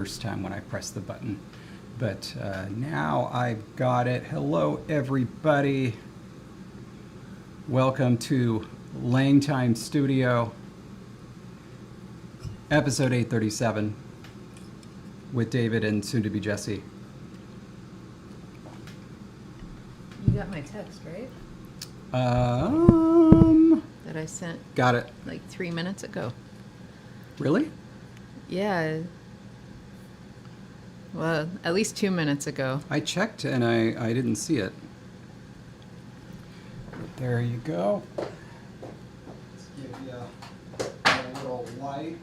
first time when I pressed the button. But now I've got it. Hello, everybody. Welcome to LangTime Studio, episode 837, with David and soon-to-be Jesse. You got my text, right? That I sent. Got it. Like 3 minutes ago. Really? Yeah. Well, at least 2 minutes ago. I checked and I didn't see it. There you go. Let's give you a little light.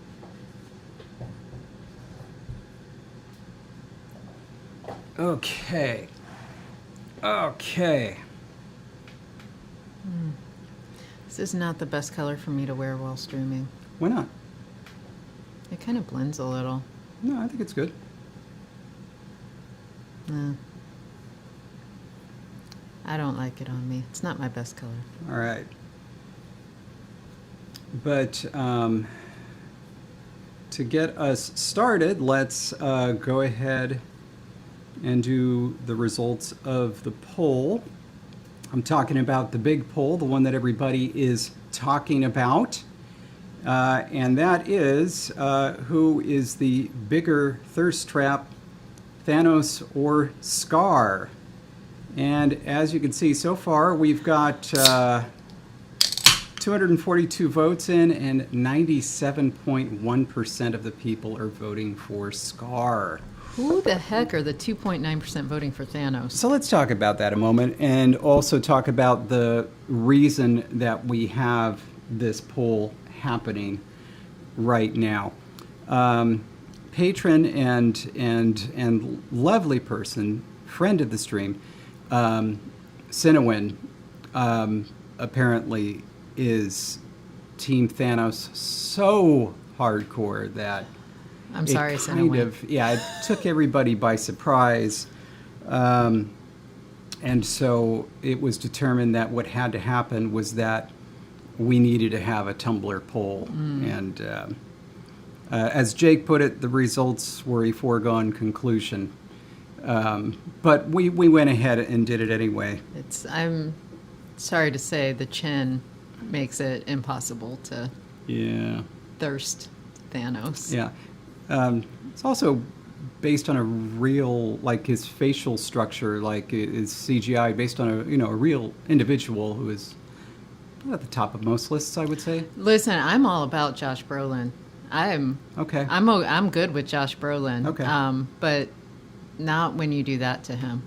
Okay. Okay. This is not the best color for me to wear while streaming. Why not? It kind of blends a little. No, I think it's good. I don't like it on me. It's not my best color. All right. But to get us started, let's go ahead and do the results of the poll. I'm talking about the big poll, the one that everybody is talking about. And that is, who is the bigger thirst trap, Thanos or Scar? And as you can see, so far we've got 242 votes in, and 97.1% of the people are voting for Scar. Who the heck are the 2.9% voting for Thanos? So let's talk about that a moment, and also talk about the reason that we have this poll happening right now. Patron and lovely person, friend of the stream, Cinewin, apparently is Team Thanos so hardcore that I'm sorry, Cinewin. It took everybody by surprise. And so it was determined that what had to happen was that we needed to have a Tumblr poll. And as Jake put it, the results were a foregone conclusion. But we went ahead and did it anyway. I'm sorry to say, the chin makes it impossible to thirst Thanos. Yeah. It's also based on a real, like his facial structure, like is CGI based on a real individual who is at the top of most lists, I would say. Listen, I'm all about Josh Brolin. I'm good with Josh Brolin. Okay. But not when you do that to him.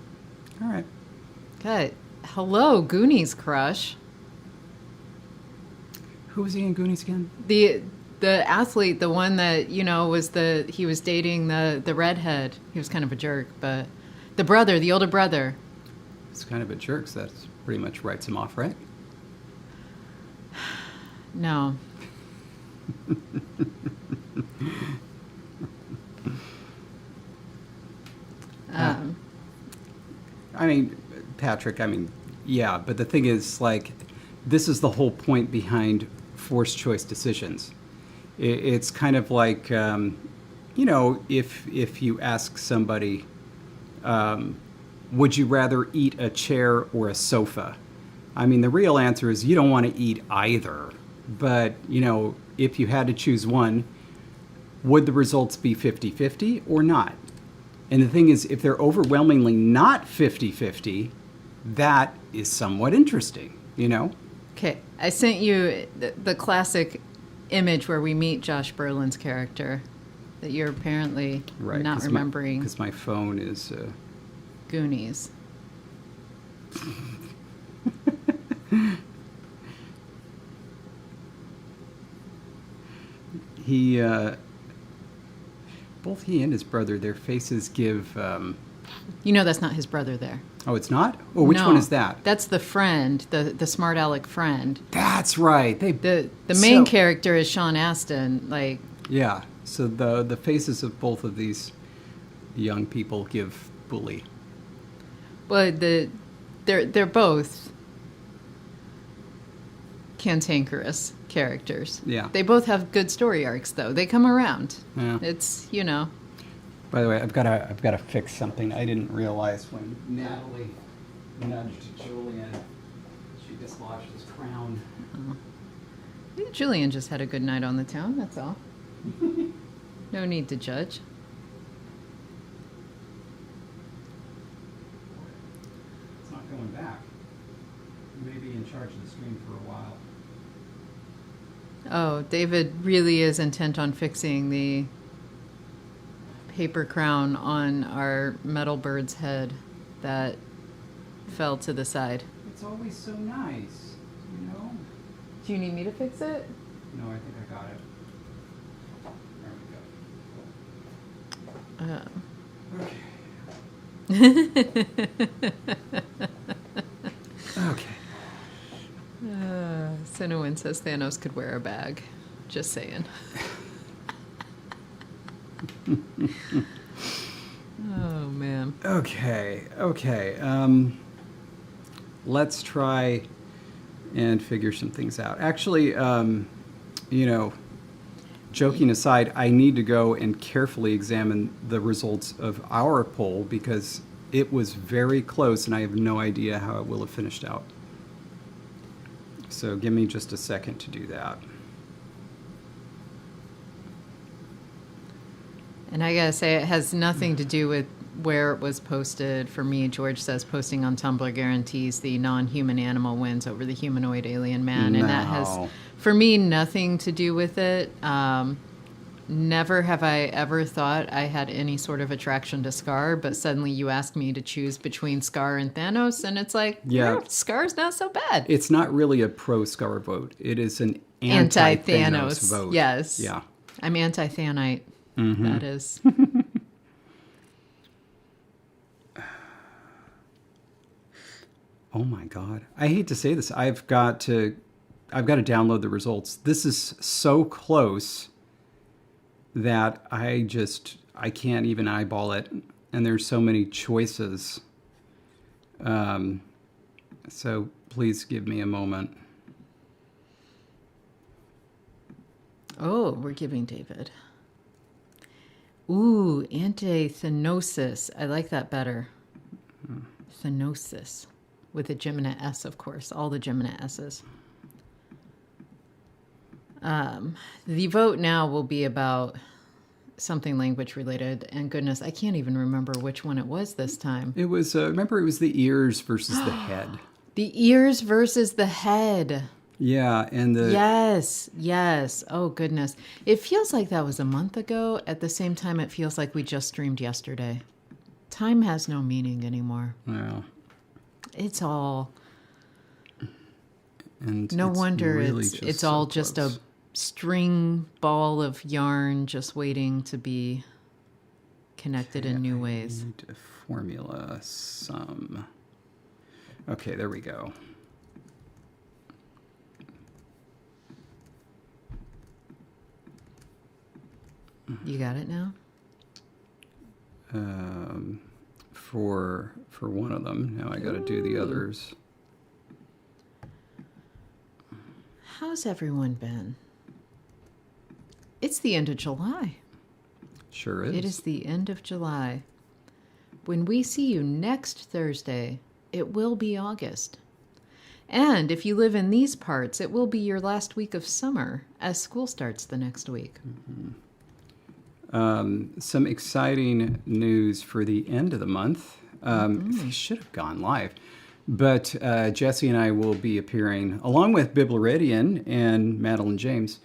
All right. Okay. Hello, Goonies crush. Who was he in Goonies again? The athlete, the one that he was dating the redhead. He was kind of a jerk, but the older brother. It's kind of a jerk, so that pretty much writes him off, right? No. I mean, Patrick, yeah, but the thing is, like, this is the whole point behind forced choice decisions. It's kind of like, if you ask somebody, would you rather eat a chair or a sofa? I mean, the real answer is you don't want to eat either. But, if you had to choose one, would the results be 50-50 or not? And the thing is, if they're overwhelmingly not 50-50, that is somewhat interesting, Okay, I sent you the classic image where we meet Josh Brolin's character that you're apparently not remembering. Because my phone is... Goonies. Both he and his brother, their faces give... that's not his brother there. Oh, it's not? Oh, which one is that? That's the friend, the smart aleck friend. That's right. The main character is Sean Astin. Yeah, so the faces of both of these young people give bully. Well, they're both cantankerous characters. Yeah. They both have good story arcs, though. They come around. Yeah. It's, By the way, I've got to fix something. I didn't realize when Natalie nudged Julian, she dislodged his crown. Oh. Julian just had a good night on the town, that's all. No need to judge. It's not going back. You may be in charge of the stream for a while. Oh, David really is intent on fixing the paper crown on our metal bird's head that fell to the side. It's always so nice, you know? Do you need me to fix it? No, I think I got it. There we go. Okay. Sinowin says Thanos could wear a bag. Just saying. Oh, man. Okay. Let's try and figure some things out. Actually, joking aside, I need to go and carefully examine the results of our poll because it was very close and I have no idea how it will have finished out. So give me just a second to do that. And I gotta say, it has nothing to do with where it was posted. For me, George says posting on Tumblr guarantees the non-human animal wins over the humanoid alien man. And that has, for me, nothing to do with it. Never have I ever thought I had any sort of attraction to Scar, but suddenly you ask me to choose between Scar and Thanos, and it's like, yeah, Scar's not so bad. It's not really a pro-Scar vote. It is an anti-Thanos vote. Yes. Yeah. I'm anti-Thanite. Mm-hmm. That is. Oh my God. I hate to say this. I've got to download the results. This is so close that I can't even eyeball it. And there's so many choices. So please give me a moment. Oh, we're giving David. Ooh, anti-thanosis. I like that better. Thanosis. With a Gemini S, of course. All the Gemini S's. The vote now will be about something language related. And goodness, I can't even remember which one it was this time. It was, remember, it was the ears versus the head. The ears versus the head. Yeah, and the... Yes. Oh, goodness. It feels like that was a month ago. At the same time, it feels like we just streamed yesterday. Time has no meaning anymore. Yeah. It's all... And no wonder really it's all just a string ball of yarn just waiting to be connected in new ways. I need a formula sum. Okay, there we go. You got it now? For one of them. Now I got to do the others. How's everyone been? It's the end of July. Sure is. It is the end of July. When we see you next Thursday, it will be August. And if you live in these parts, it will be your last week of summer as school starts the next week. Mm-hmm. Some exciting news for the end of the month. They should have gone live. But Jesse and I will be appearing, along with Bibleridian and Madeline James,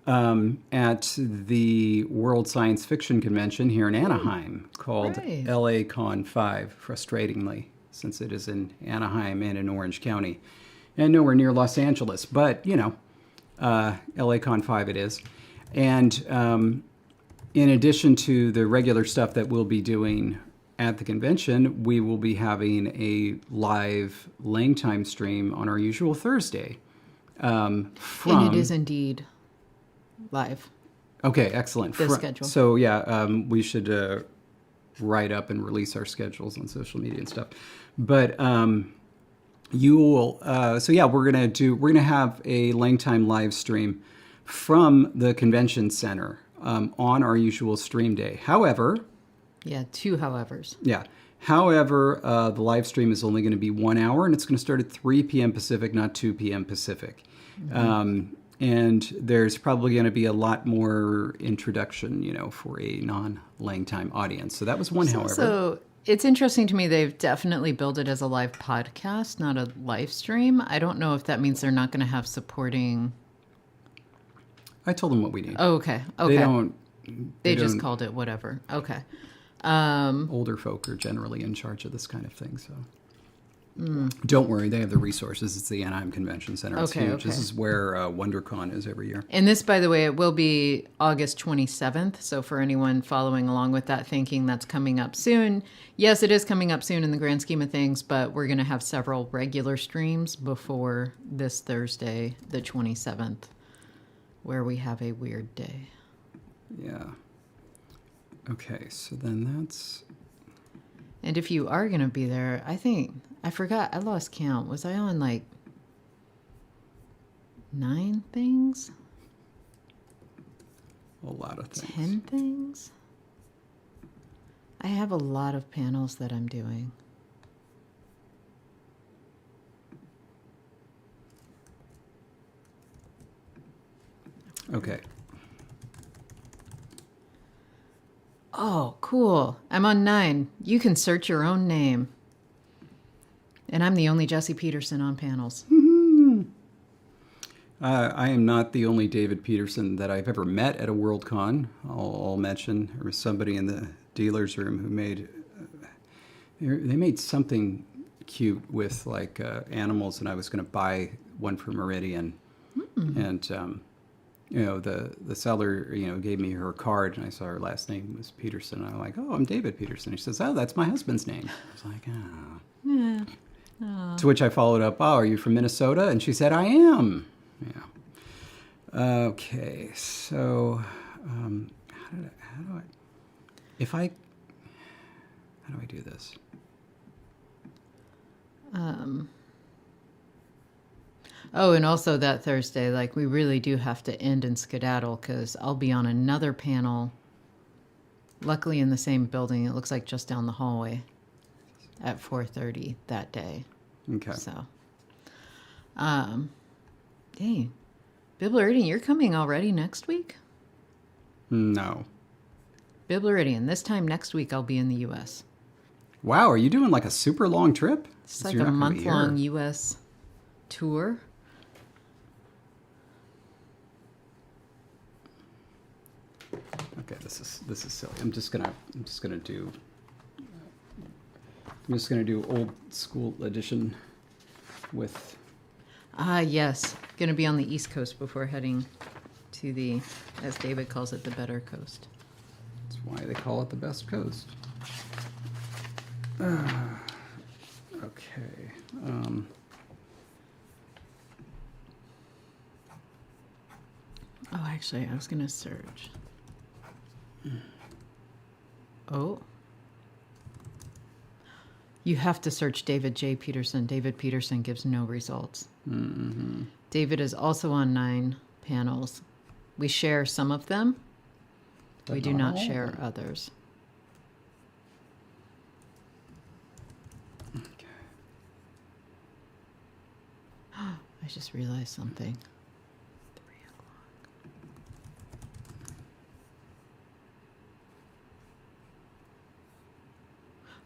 at the World Science Fiction Convention here in Anaheim called LA Con 5, frustratingly, since it is in Anaheim and in Orange County and nowhere near Los Angeles. But, LA Con 5 it is. And in addition to the regular stuff that we'll be doing at the convention, we will be having a live LangTime stream on our usual Thursday. And it is indeed live. Okay, excellent. The schedule. So, we should write up and release our schedules on social media and stuff. But you will... we're going to have a LangTime live stream from the convention center on our usual stream day. However, Yeah, 2 howevers. Yeah. However, the live stream is only going to be 1 hour, and it's going to start at 3 p.m. Pacific, not 2 p.m. Pacific. And there's probably going to be a lot more introduction, for a non-LangTime audience. So that was one, however. So it's interesting to me they've definitely billed it as a live podcast, not a live stream. I don't know if that means they're not going to have supporting... I told them what we need. Oh, okay. Okay. They just don't- called it whatever. Okay. Older folk are generally in charge of this kind of thing, so don't worry, they have the resources. It's the Anaheim Convention Center. It's Okay, huge. okay. This is where WonderCon is every year. And this, by the way, it will be August 27th. So for anyone following along with that, thinking that's coming up soon, yes, it is coming up soon in the grand scheme of things, but we're going to have several regular streams before this Thursday, the 27th, where we have a weird day. Yeah. Okay, so then that's... And if you are going to be there, I forgot, I lost count. Was I on like 9 things? a lot of things. 10 things? I have a lot of panels that I'm doing. Okay. Oh, cool. I'm on 9. You can search your own name. And I'm the only Jesse Peterson on panels. I am not the only David Peterson that I've ever met at a Worldcon. I'll mention there was somebody in the dealer's room who made... they made something cute with like animals, and I was going to buy one for Meridian. And... the seller, gave me her card, and I saw her last name was Peterson. I'm like, oh, I'm David Peterson. She says, oh, that's my husband's name. I was like, oh. Yeah. To which I followed up, oh, are you from Minnesota? And she said, I am. Yeah. Okay, so how do I do this? Oh, and also that Thursday, like, we really do have to end and skedaddle because I'll be on another panel, luckily in the same building. It looks like just down the hallway at 4:30 that day. Okay. So, dang. Bibleridian, you're coming already next week? No. Bibleridian, this time next week I'll be in the U.S. Wow, are you doing like a super long trip? It's So like you're a not gonna be month-long here. U.S. tour. Okay, this is silly. I'm just gonna do old school edition with... Yes. Going to be on the East Coast before heading to the, as David calls it, the better coast. That's why they call it the best coast. Okay. Oh, actually, I was going to search. Oh. You have to search David J. Peterson. David Peterson gives no results. Mm-hmm. David is also on 9 panels. We share some of them. But We do not not all of share them. others. Okay. I just realized something. 3 o'clock.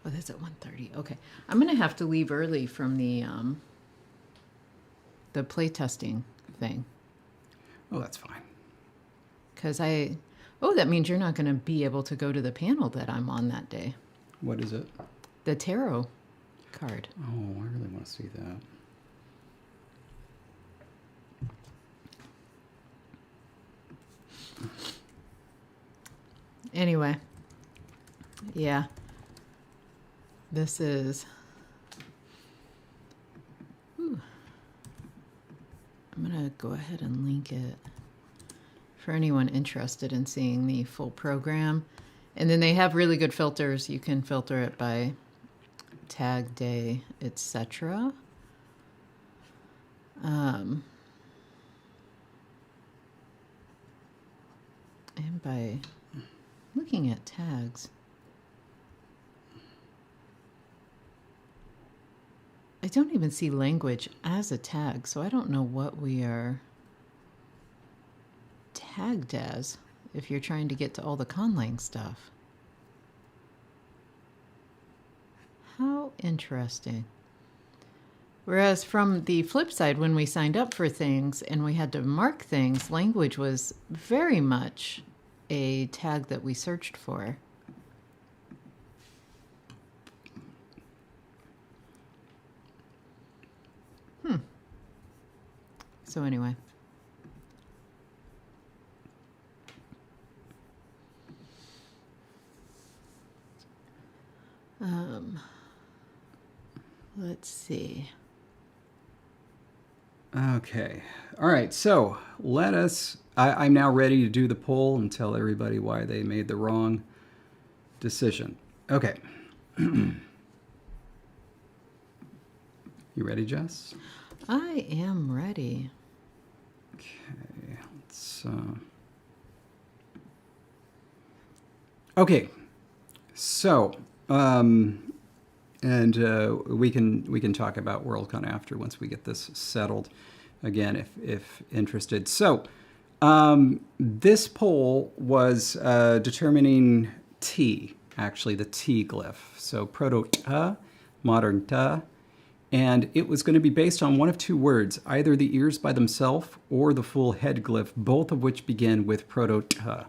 Oh, that's at 1:30. Okay. I'm going to have to leave early from the play testing thing. Oh, that's fine. Because that means you're not going to be able to go to the panel that I'm on that day. What is it? The tarot card. Oh, I really want to see that. Anyway. Yeah. This is... Whew. I'm going to go ahead and link it for anyone interested in seeing the full program. And then they have really good filters. You can filter it by tag day, etc. And by looking at tags, don't even see language as a tag, so I don't know what we are tagged as if you're trying to get to all the conlang stuff. How interesting. Whereas from the flip side, when we signed up for things and we had to mark things, language was very much a tag that we searched for. So anyway. Let's see. Okay. All right. So let us. I'm now ready to do the poll and tell everybody why they made the wrong decision. Okay. You ready, Jess? I am ready. Okay. Let's. Okay. So. And we can talk about Worldcon after once we get this settled again if interested. So this poll was determining T, actually the T glyph. So proto-ta, modern ta, and it was going to be based on one of two words, either the ears by themselves or the full head glyph, both of which begin with proto-ta.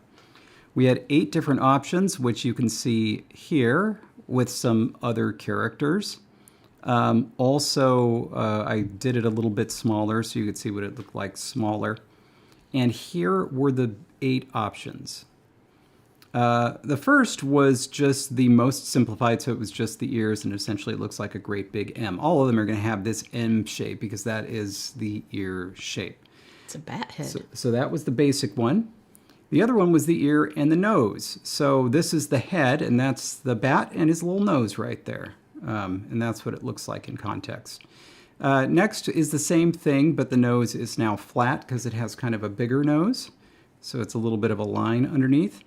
We had 8 different options, which you can see here, with some other characters. Also, I did it a little bit smaller so you could see what it looked like smaller. And here were the 8 options. The first was just the most simplified, so it was just the ears, and essentially it looks like a great big M. All of them are going to have this M shape because that is the ear shape. It's a bat head. So that was the basic one. The other one was the ear and the nose. So this is the head, and that's the bat and his little nose right there. And that's what it looks like in context. Next is the same thing, but the nose is now flat because it has kind of a bigger nose. So it's a little bit of a line underneath.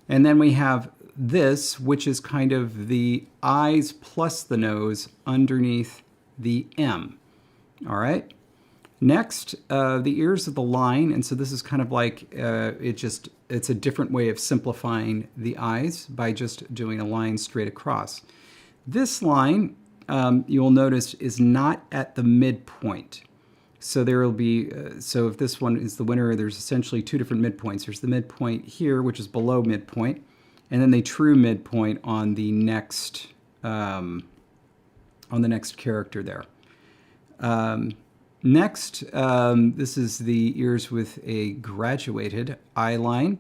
And then we have this, which is kind of the eyes plus the nose underneath the M. All right? Next, the ears of the line, and so this is kind of like, it's a different way of simplifying the eyes by just doing a line straight across. This line, you'll notice, is not at the midpoint. So there will be, so if this one is the winner, there's essentially 2 different midpoints. There's the midpoint here, which is below midpoint, and then the true midpoint on the next character there. Next, this is the ears with a graduated eye line.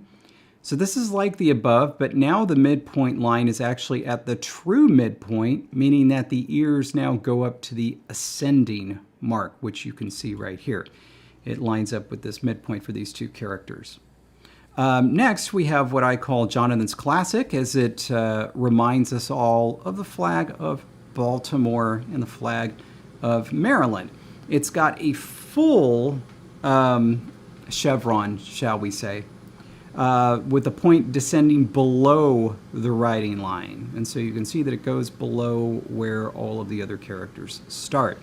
So this is like the above, but now the midpoint line is actually at the true midpoint, meaning that the ears now go up to the ascending mark, which you can see right here. It lines up with this midpoint for these 2 characters. Next, we have what I call Jonathan's Classic, as it reminds us all of the flag of Baltimore and the flag of Maryland. It's got a full chevron, shall we say, with the point descending below the writing line. And so you can see that it goes below where all of the other characters start,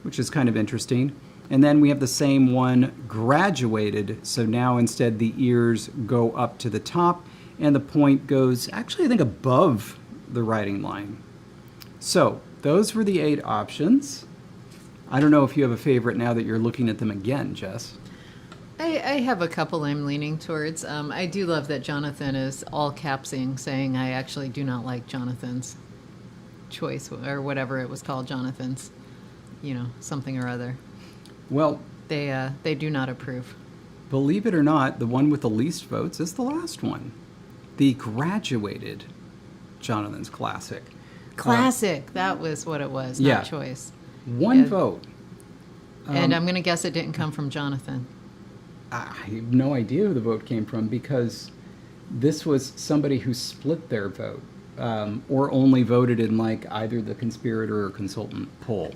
which is kind of interesting. And then we have the same one graduated. So now instead the ears go up to the top and the point goes actually, I think, above the writing line. So those were the 8 options. I don't know if you have a favorite now that you're looking at them again, Jess. I have a couple I'm leaning towards. I do love that Jonathan is all capsing, saying I actually do not like Jonathan's choice, or whatever it was called, Jonathan's, something or other. Well, they do not approve. Believe it or not, the one with the least votes is the last one. The graduated Jonathan's Classic. Classic. That was what it was, not choice. One vote. And I'm going to guess it didn't come from Jonathan. I have no idea who the vote came from because this was somebody who split their vote or only voted in like either the conspirator or consultant poll.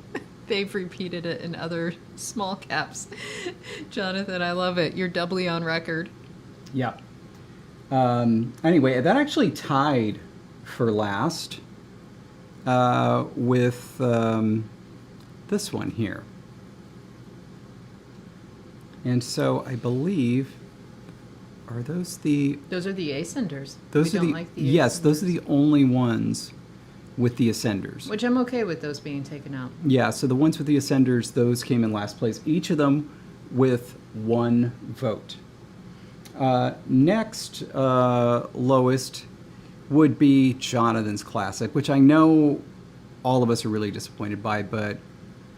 They've repeated it in other small caps. Jonathan, I love it. You're doubly on record. Yeah. Anyway, that actually tied for last. with this one here. And so I believe, are those the... Those are the ascenders. Those we are don't the... like the yes, ascenders. those are the only ones with the ascenders. Which I'm okay with those being taken out. Yeah, so the ones with the ascenders, those came in last place. Each of them with 1 vote. Next lowest would be Jonathan's Classic, which I know all of us are really disappointed by, but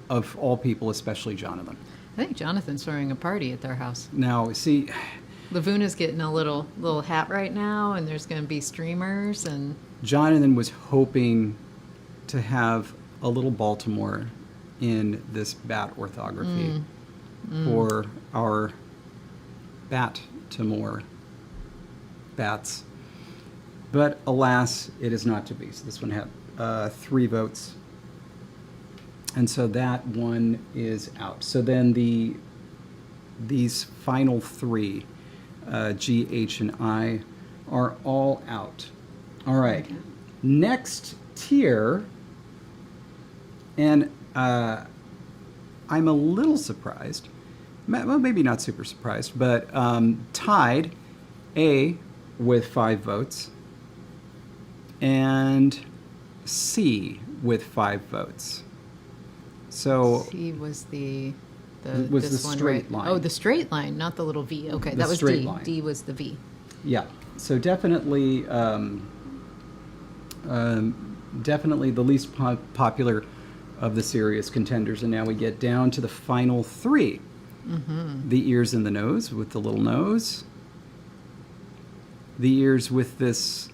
of all people, especially Jonathan. I think Jonathan's throwing a party at their house. Now, see... Lavuna's getting a little hat right now, and there's going to be streamers and... Jonathan was hoping to have a little Baltimore in this bat orthography for our bat-to-more bats. But alas, it is not to be. So this one had 3 votes. And so that one is out. So then these final 3, G, H, and I, are all out. All right. Okay. Next tier, and I'm a little surprised. Well, maybe not super surprised, but tied A with 5 votes and C with 5 votes. So C was the was this the one, straight right? line. Oh, the straight line, not the little V. Okay, The that was straight D. line. D was the V. yeah, so definitely definitely the least popular of the serious contenders. And now we get down to the final 3. The ears and the nose with the little nose. The ears with this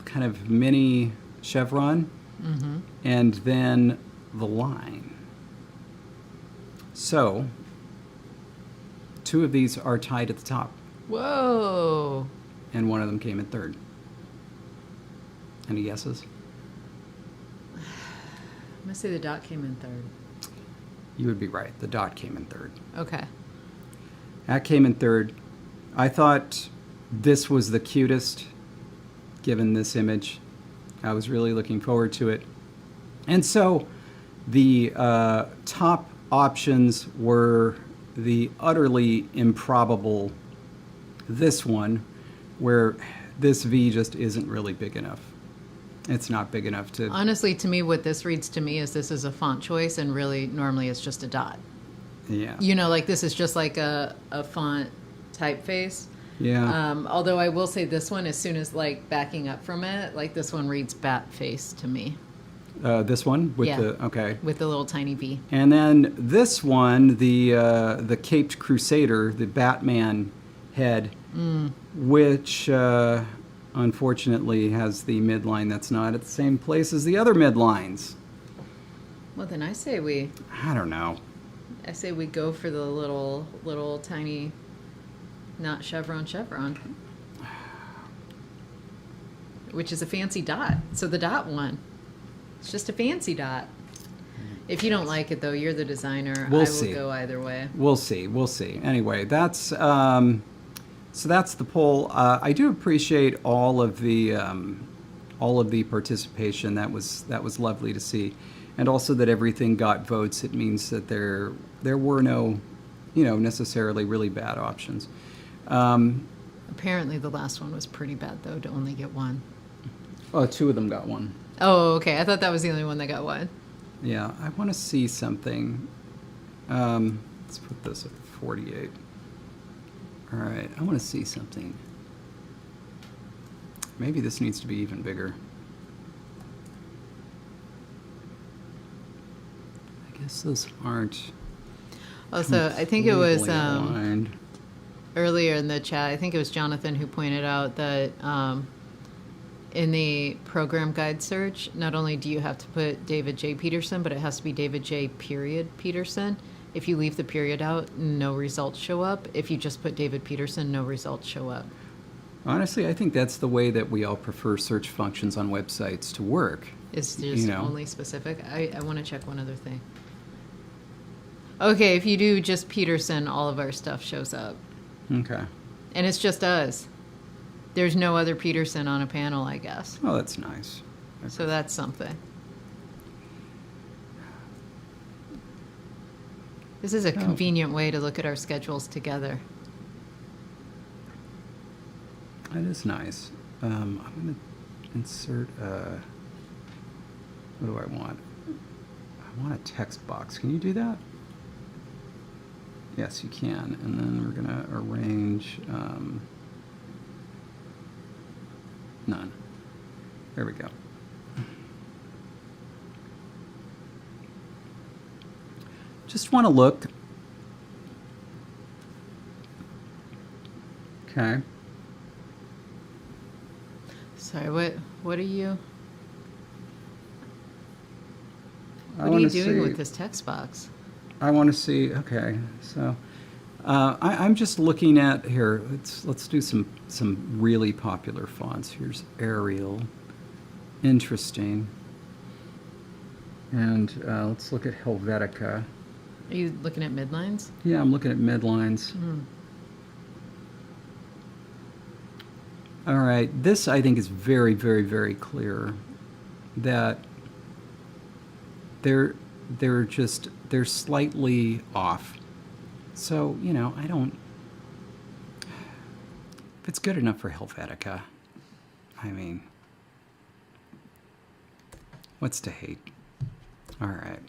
kind of mini chevron. And then the line. So 2 of these are tied at the top, Whoa. and 1 of them came in 3rd. Any guesses? I'm going to say the dot came in 3rd. You would be right. The dot came in 3rd. Okay. That came in 3rd. I thought this was the cutest, given this image. I was really looking forward to it. And so the top options were the utterly improbable this one, where this V just isn't really big enough. It's not big enough to... Honestly, to me, what this reads to me is this is a font choice, and really, normally it's just a dot. Yeah. You know, like this is just like a font typeface. Yeah. Although I will say this one, as soon as like backing up from it, like this one reads bat face to me. This one with Yeah. the... Okay. With the little tiny V. And then this one, the Caped Crusader, the Batman head, which unfortunately has the midline that's not at the same place as the other midlines. Well, then I say we I don't know. go for the little tiny, not chevron, which is a fancy dot. So the dot one. It's just a fancy dot. If you don't like it, though, you're the designer. We'll I will see. go either way. We'll see. We'll see. Anyway, that's so that's the poll. I do appreciate all of the participation. That was lovely to see, and also that everything got votes. It means that there were no, necessarily really bad options. Apparently, the last one was pretty bad, though, to only get 1. Oh, 2 of them got 1. Oh, okay. I thought that was the only one that got 1. Yeah, I want to see something. Let's put this at 48. All right, I want to see something. Maybe this needs to be even bigger. I guess those aren't. Also, I think it was completely aligned. earlier in the chat, I think it was Jonathan who pointed out that in the program guide search, not only do you have to put David J. Peterson, but it has to be David J. Peterson. If you leave the period out, no results show up. If you just put David Peterson, no results show up. Honestly, I think that's the way that we all prefer search functions on websites to work. It's just only specific. I want to check one other thing. Okay, if you do just Peterson, all of our stuff shows up. Okay. And it's just us. There's no other Peterson on a panel, I guess. Oh, that's nice. So that's something. This is a convenient way to look at our schedules together. That is nice. I'm going to insert what do I want? I want a text box. Can you do that? Yes, you can. And then we're going to arrange none. There we go. Just want to look. Okay. Sorry, what are you? I What are you wanna doing see- with this text box? I want to see. Okay, so I'm just looking at here. Let's do some really popular fonts. Here's Arial, interesting, and let's look at Helvetica. Are you looking at midlines? Yeah, I'm looking at midlines. All right, this I think is very, very, very clear that they're slightly off. So, you know, if it's good enough for Helvetica, I mean, what's to hate? All right.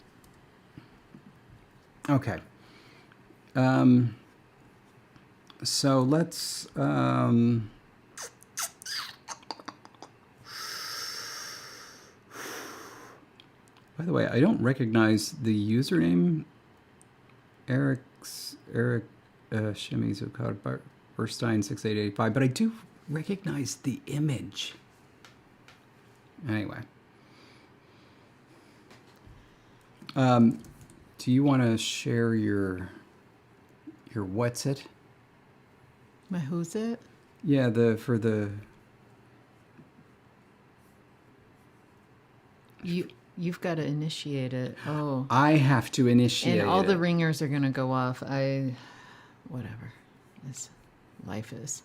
Okay. So let's, by the way, I don't recognize the username, Eric Shimizu code Burstein 6885, but I do recognize the image. Anyway. Do you want to share your what's it? My who's it? Yeah, for the You've got to initiate it. Oh. I have to initiate And all it. the ringers are going to go off. Whatever. This life is.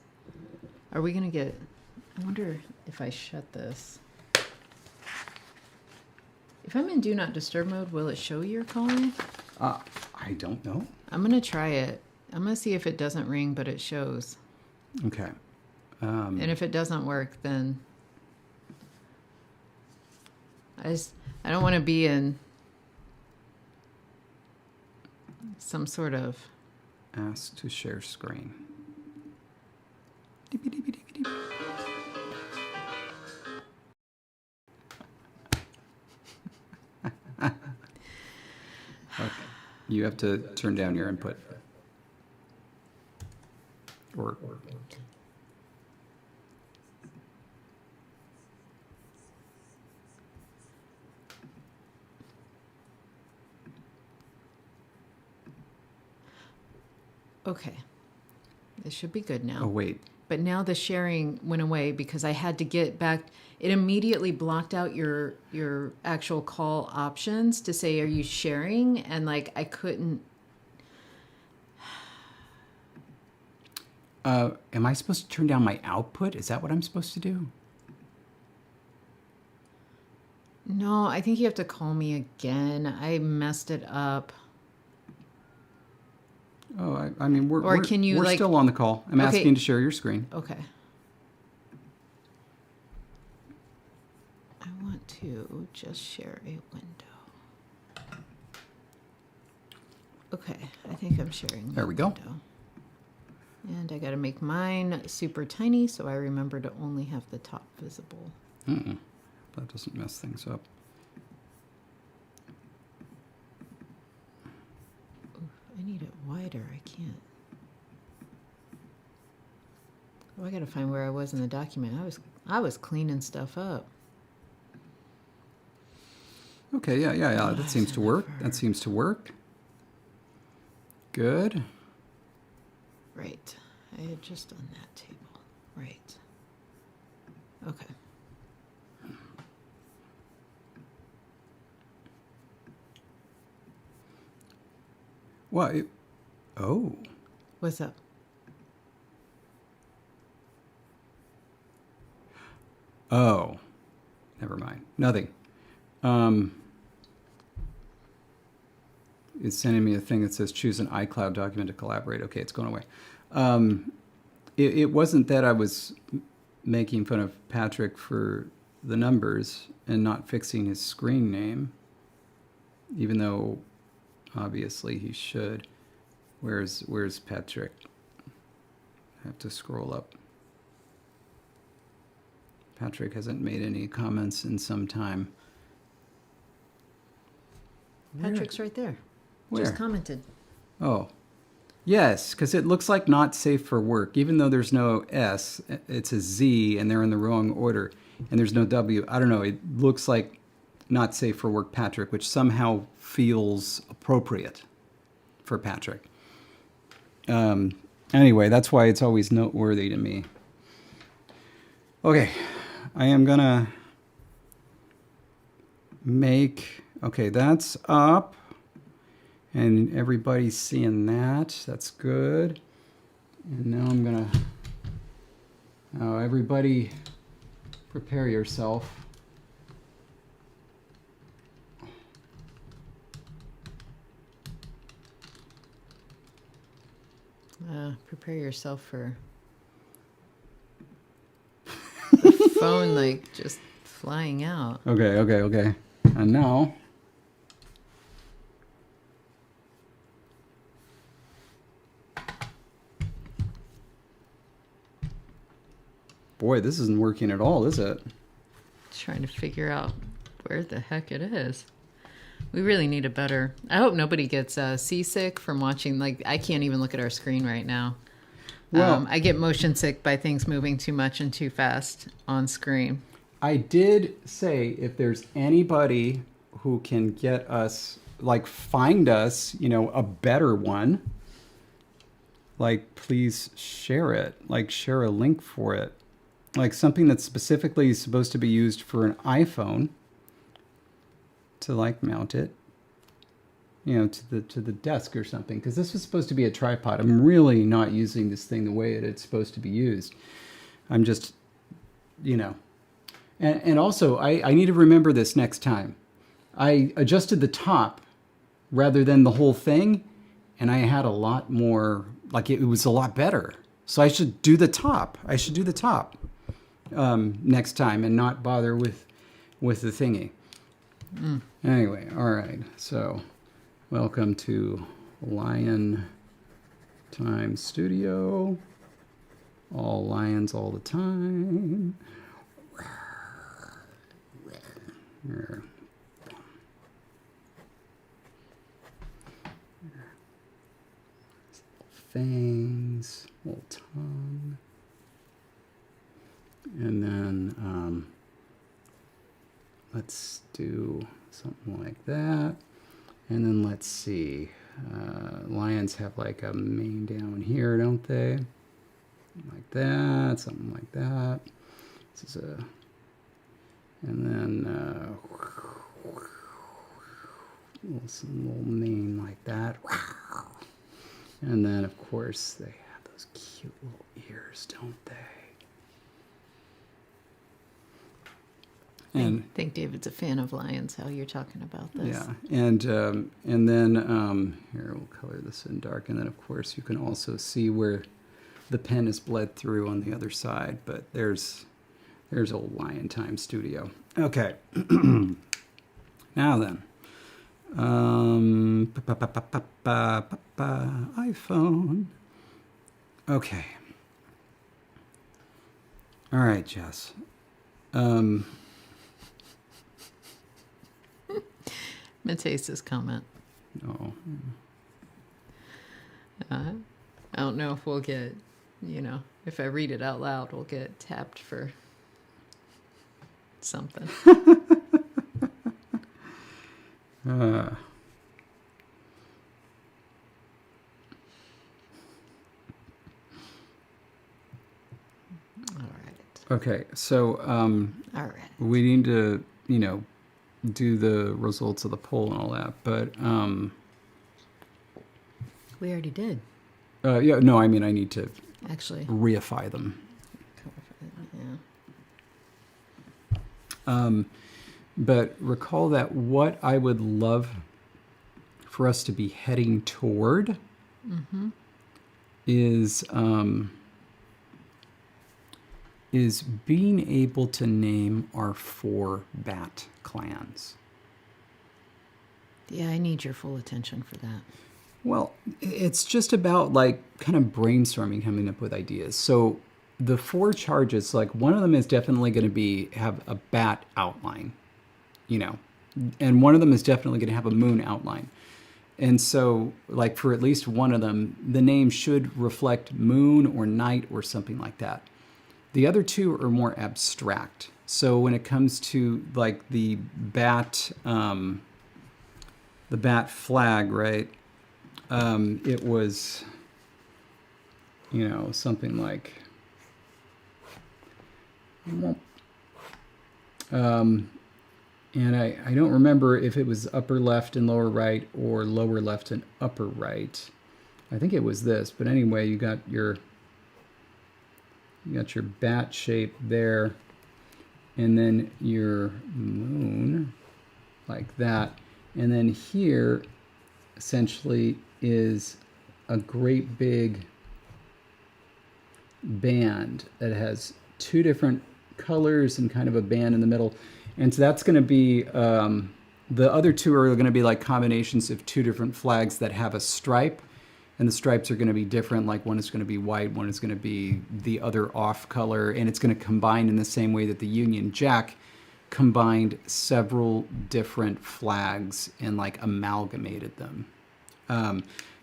Are we going to get... I wonder if I shut this. If I'm in Do Not Disturb mode, will it show you're calling? I don't know. I'm going to try it. I'm going to see if it doesn't ring, but it shows. Okay. And if it doesn't work, then... I don't want to be in some sort of... Ask to share screen. Okay. You have to turn down your input. Or Okay. This should be good now. oh wait. But now the sharing went away because I had to get back. It immediately blocked out your actual call options to say, are you sharing? And like, I couldn't. Am I supposed to turn down my output? Is that what I'm supposed to do? No, I think you have to call me again. I messed it up. Oh, I mean, Can you, we're like- still on the call. I'm Okay. asking to share your screen. Okay. I want to just share a window. Okay, I think I'm sharing. There the we go. window. And I got to make mine super tiny so I remember to only have the top visible. That doesn't mess things up. I need it wider. I can't. Oh, I got to find where I was in the document. I was cleaning stuff up. Okay, yeah. That seems to work. That seems to work. Good. Right. I had just done that table. Right. Okay. What? Oh. What's up? Oh. Never mind. Nothing. is sending me a thing that says choose an iCloud document to collaborate. Okay, it's going away. It wasn't that I was making fun of Patrick for the numbers and not fixing his screen name, even though obviously he should. Where's Patrick? I have to scroll up. Patrick hasn't made any comments in some time. Patrick's right there. Where? Just commented. Oh, yes, because it looks like not safe for work. Even though there's no S, it's a Z, and they're in the wrong order, and there's no W. I don't know. It looks like not safe for work, Patrick, which somehow feels appropriate for Patrick. Anyway, that's why it's always noteworthy to me. Okay, I am gonna make, okay, that's up, and everybody's seeing that. That's good. And now I'm gonna, oh, everybody prepare yourself. Prepare yourself for the phone, like, just flying out. Okay. And now, boy, this isn't working at all, is it? Trying to figure out where the heck it is. We really need a better... I hope nobody gets seasick from watching. Like, I can't even look at our screen right now. Well, I get motion sick by things moving too much and too fast on screen. I did say if there's anybody who can get us, like, find us, you know, a better one, like, please share it. Like, share a link for it. Like, something that's specifically supposed to be used for an iPhone to, like, mount it, you know, to the desk or something. Because this was supposed to be a tripod. I'm really not using this thing the way it's supposed to be used. I'm just, you know. And also, I need to remember this next time. I adjusted the top rather than the whole thing, and I had a lot more, like, it was a lot better. So I should do the top. Next time and not bother with the thingy. Anyway, all right. So welcome to LangTime Studio. All lions all the time. Fangs, little tongue. And then let's do something like that. And then let's see. Lions have like a mane down here, don't they? Like that, something like that. This is a, and then some little mane like that. And then of course they have those cute little ears, don't they? I think David's a fan of lions, how you're talking about this. Yeah, and then here, we'll color this in dark, and then of course you can also see where the pen is bled through on the other side, but there's old LangTime Studio. Okay, now then, iPhone. Okay. All right, Jess. Mateus's comment. No. I don't know if we'll get, if I read it out loud, we'll get tapped for something. All right. Okay, so all right. we need to, do the results of the poll and all that, but we already did. Yeah, no, I mean I need to actually reify them. Yeah. But recall that what I would love for us to be heading toward is being able to name our 4 bat clans. Yeah, I need your full attention for that. Well, it's just about like kind of brainstorming, coming up with ideas. So the 4 charges, like one of them is definitely going to have a bat outline, you know, and one of them is definitely going to have a moon outline. And so like for at least one of them, the name should reflect moon or night or something like that. The other 2 are more abstract. So when it comes to like the bat flag, right? It was, you know, something like, and I don't remember if it was upper left and lower right or lower left and upper right. I think it was this, but anyway, you got your bat shape there, and then your moon like that. And then here essentially is a great big band that has 2 different colors and kind of a band in the middle. And so that's going to be, the other 2 are going to be like combinations of 2 different flags that have a stripe. And the stripes are going to be different. Like one is going to be white, one is going to be the other off color. And it's going to combine in the same way that the Union Jack combined several different flags and like amalgamated them.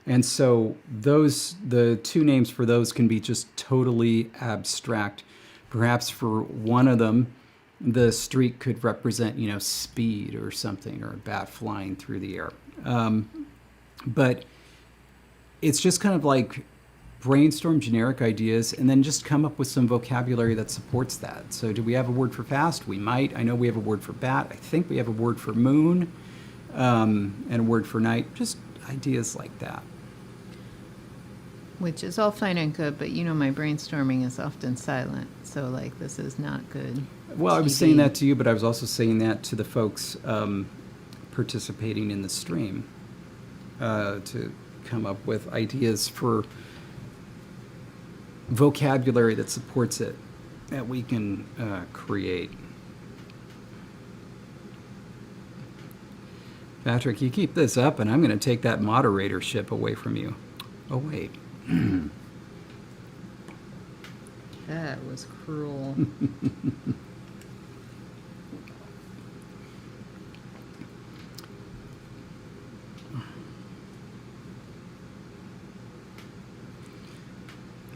And so the 2 names for those can be just totally abstract. Perhaps for one of them, the streak could represent, you know, speed or something, or a bat flying through the air. But it's just kind of like brainstorm generic ideas and then just come up with some vocabulary that supports that. So do we have a word for fast? We might. I know we have a word for bat. I think we have a word for moon, and a word for night. Just ideas like that. Which is all fine and good, but you know my brainstorming is often silent, so like this is not good. Well, I was TV. saying that to you, but I was also saying that to the folks participating in the stream, to come up with ideas for vocabulary that supports it, that we can create. Patrick, you keep this up and I'm going to take that moderatorship away from you. Oh, wait. That was cruel.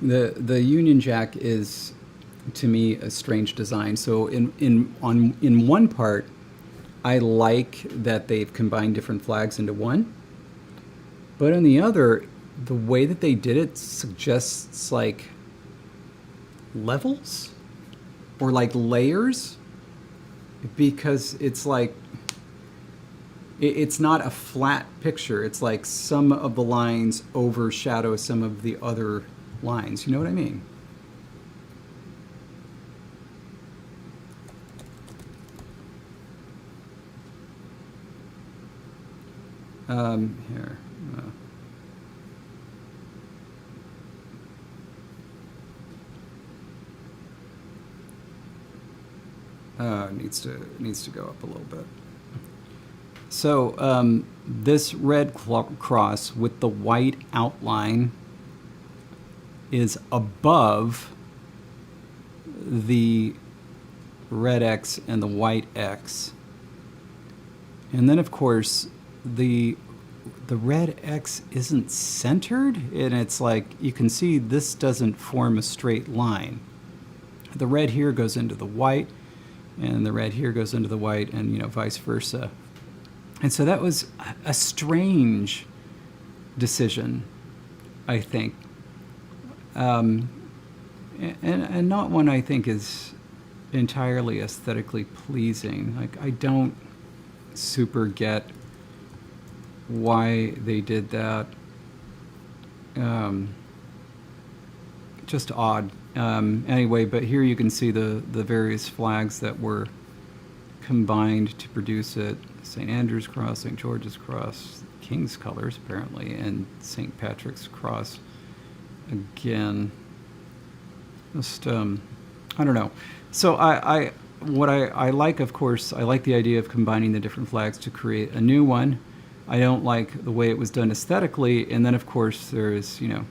The Union Jack is, to me, a strange design. So in one part, I like that they've combined different flags into one. But on the other, the way that they did it suggests like levels or like layers, because it's like it's not a flat picture. It's like some of the lines overshadow some of the other lines. You know what I mean? Here. Needs to go up a little bit. So this red cross with the white outline is above the red X and the white X. And then, of course, the red X isn't centered, and it's like you can see this doesn't form a straight line. The red here goes into the white, and the red here goes into the white, and you know, vice versa. And so that was a strange decision, I think, and not one I think is entirely aesthetically pleasing. Like, I don't super get why they did that. Just odd. Anyway, but here you can see the various flags that were combined to produce it. St. Andrew's Cross, St. George's Cross, King's colors apparently, and St. Patrick's Cross again. Just, I don't know. So what I like, of course, I like the idea of combining the different flags to create a new one. I don't like the way it was done aesthetically, and then of course there's, you know,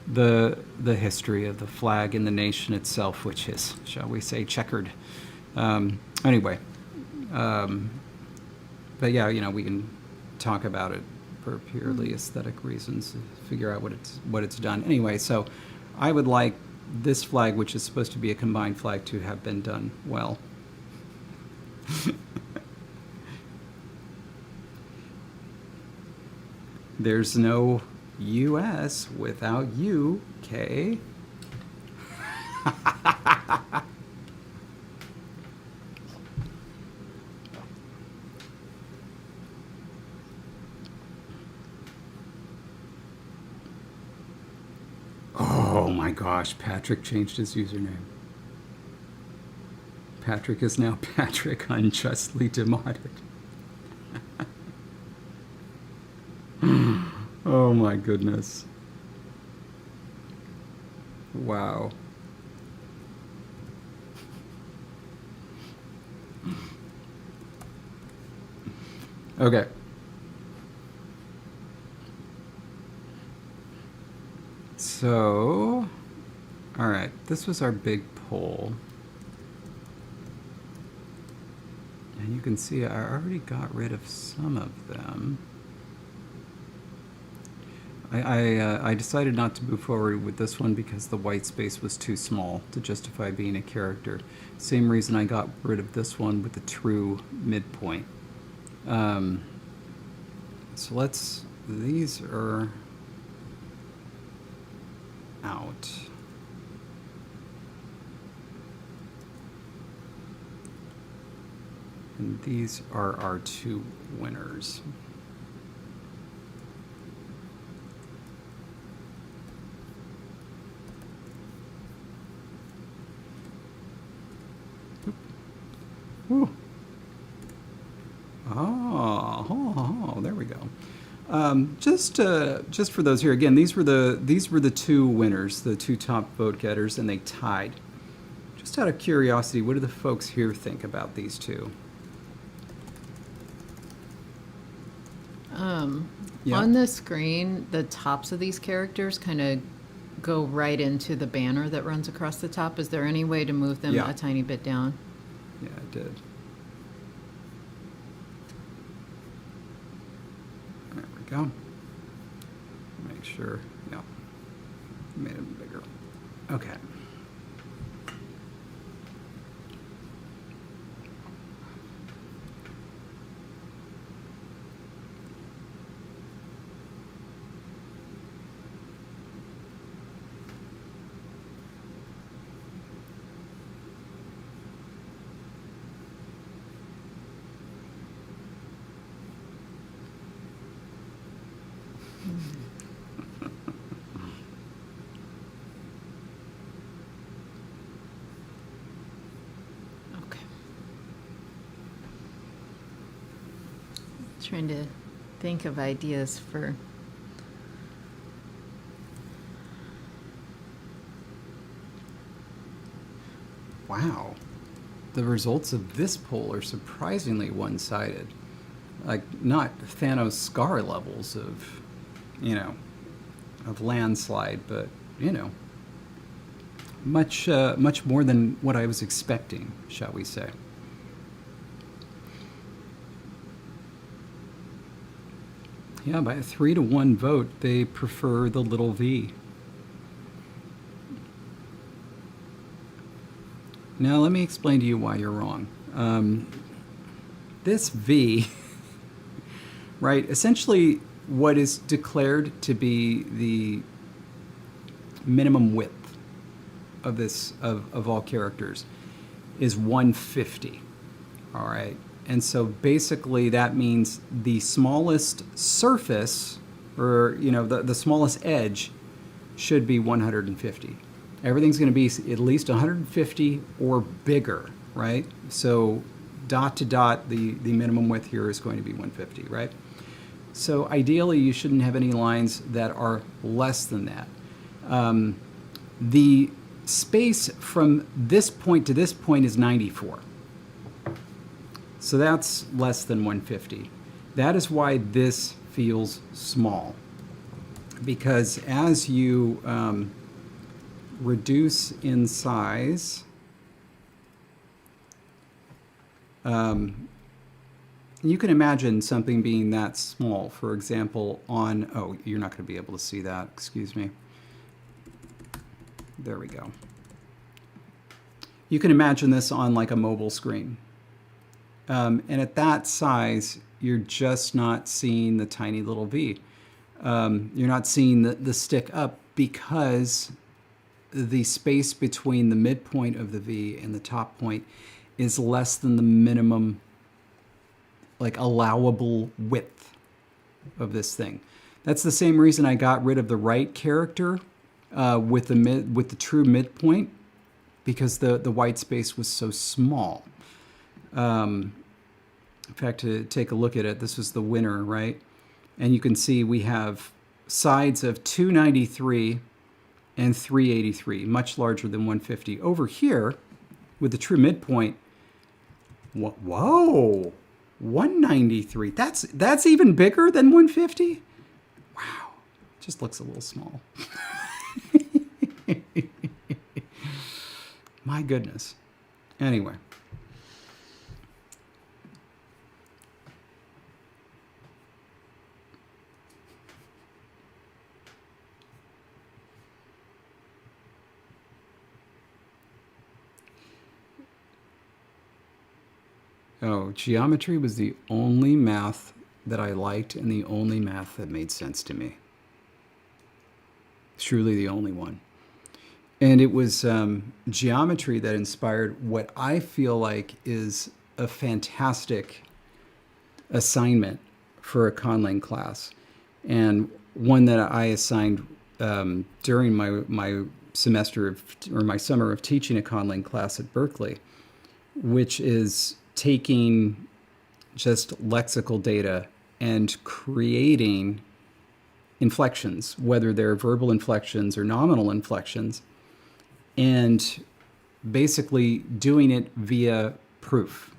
the history of the flag and the nation itself, which is, shall we say, checkered. Anyway, but yeah, you know, we can talk about it for purely aesthetic reasons, figure out what it's done. Anyway, so I would like this flag, which is supposed to be a combined flag, to have been done well. There's no U.S. without U.K. Oh my gosh, Patrick changed his username. Patrick is now Patrick Unjustly Demoted. Oh my goodness. Wow. Okay. So, all right, this was our big poll. And you can see I already got rid of some of them. I decided not to move forward with this one because the white space was too small to justify being a character. Same reason I got rid of this one with the true midpoint. So these are out. And these are our two winners. Ooh. Oh, there we go. Just for those here, again, these were the two winners, the two top vote getters, and they tied. Just out of curiosity, what do the folks here think about these two? Yeah. On the screen, the tops of these characters kind of go right into the banner that runs across the top. Is there any way to move them a tiny bit down? Yeah, I did. There we go. Make sure, yeah, made them bigger. Okay. Trying to think of ideas for wow, the results of this poll are surprisingly one-sided. Like, not Thanos scar levels of, you know, of landslide, but, you know, much more than what I was expecting, shall we say. Yeah, by a 3-to-1 vote, they prefer the little v. Now, let me explain to you why you're wrong. This v, right, essentially what is declared to be the minimum width of this, of all characters, is 150, all right? And so basically that means the smallest surface, or, you know, the smallest edge should be 150. Everything's going to be at least 150 or bigger, right? So dot to dot, the minimum width here is going to be 150, right? So ideally, you shouldn't have any lines that are less than that. The space from this point to this point is 94. So that's less than 150. That is why this feels small. Because as you reduce in size, you can imagine something being that small. For example, on, oh, you're not going to be able to see that, excuse me. There we go. You can imagine this on like a mobile screen. And at that size, you're just not seeing the tiny little V. You're not seeing the stick up because the space between the midpoint of the V and the top point is less than the minimum like allowable width of this thing. That's the same reason I got rid of the right character with the true midpoint, because the white space was so small. In fact, to take a look at it, this was the winner, right? And you can see we have sides of 293 and 383, much larger than 150. Over here, with the true midpoint, whoa, 193. That's even bigger than 150? Wow, just looks a little small. My goodness. Anyway. Oh, geometry was the only math that I liked and the only math that made sense to me. Truly the only one. And it was geometry that inspired what I feel like is a fantastic assignment for a Conlang class, and one that I assigned during my semester or my summer of teaching a Conlang class at Berkeley, which is taking just lexical data and creating inflections, whether they're verbal inflections or nominal inflections, and basically doing it via proof.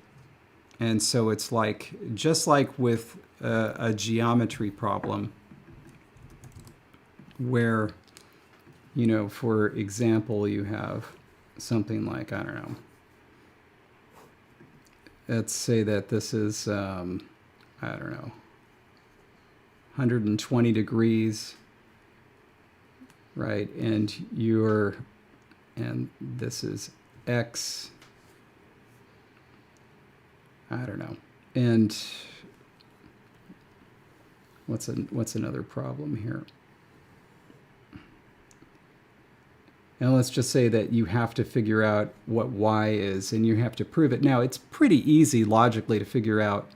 And so it's like, just like with a geometry problem where, you know, for example, you have something like, I don't know, let's say that this is, I don't know, 120 degrees, right? And this is X, I don't know. And what's another problem here? And let's just say that you have to figure out what Y is, and you have to prove it. Now, it's pretty easy logically to figure out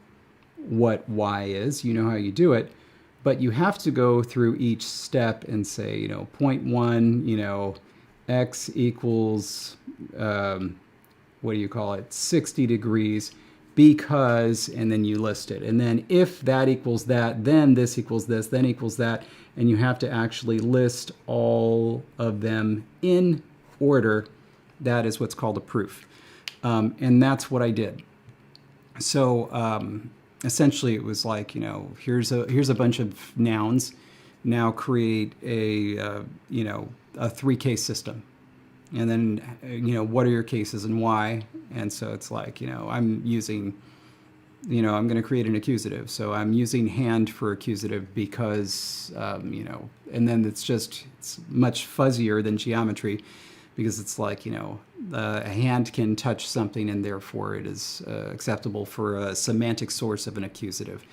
what Y is. You know how you do it. But you have to go through each step and say, you know, point 1, you know, X equals, what do you call it, 60 degrees, because, and then you list it. And then if that equals that, then this equals this, then equals that. And you have to actually list all of them in order. That is what's called a proof. And that's what I did. So essentially it was like, you know, here's a bunch of nouns. Now create a, you know, a 3-case system. And then, you know, what are your cases and why? And so it's like, you know, I'm using, you know, I'm going to create an accusative. So I'm using hand for accusative because, you know, and then it's much fuzzier than geometry, because it's like, you know, a hand can touch something and therefore it is acceptable for a semantic source of an accusative.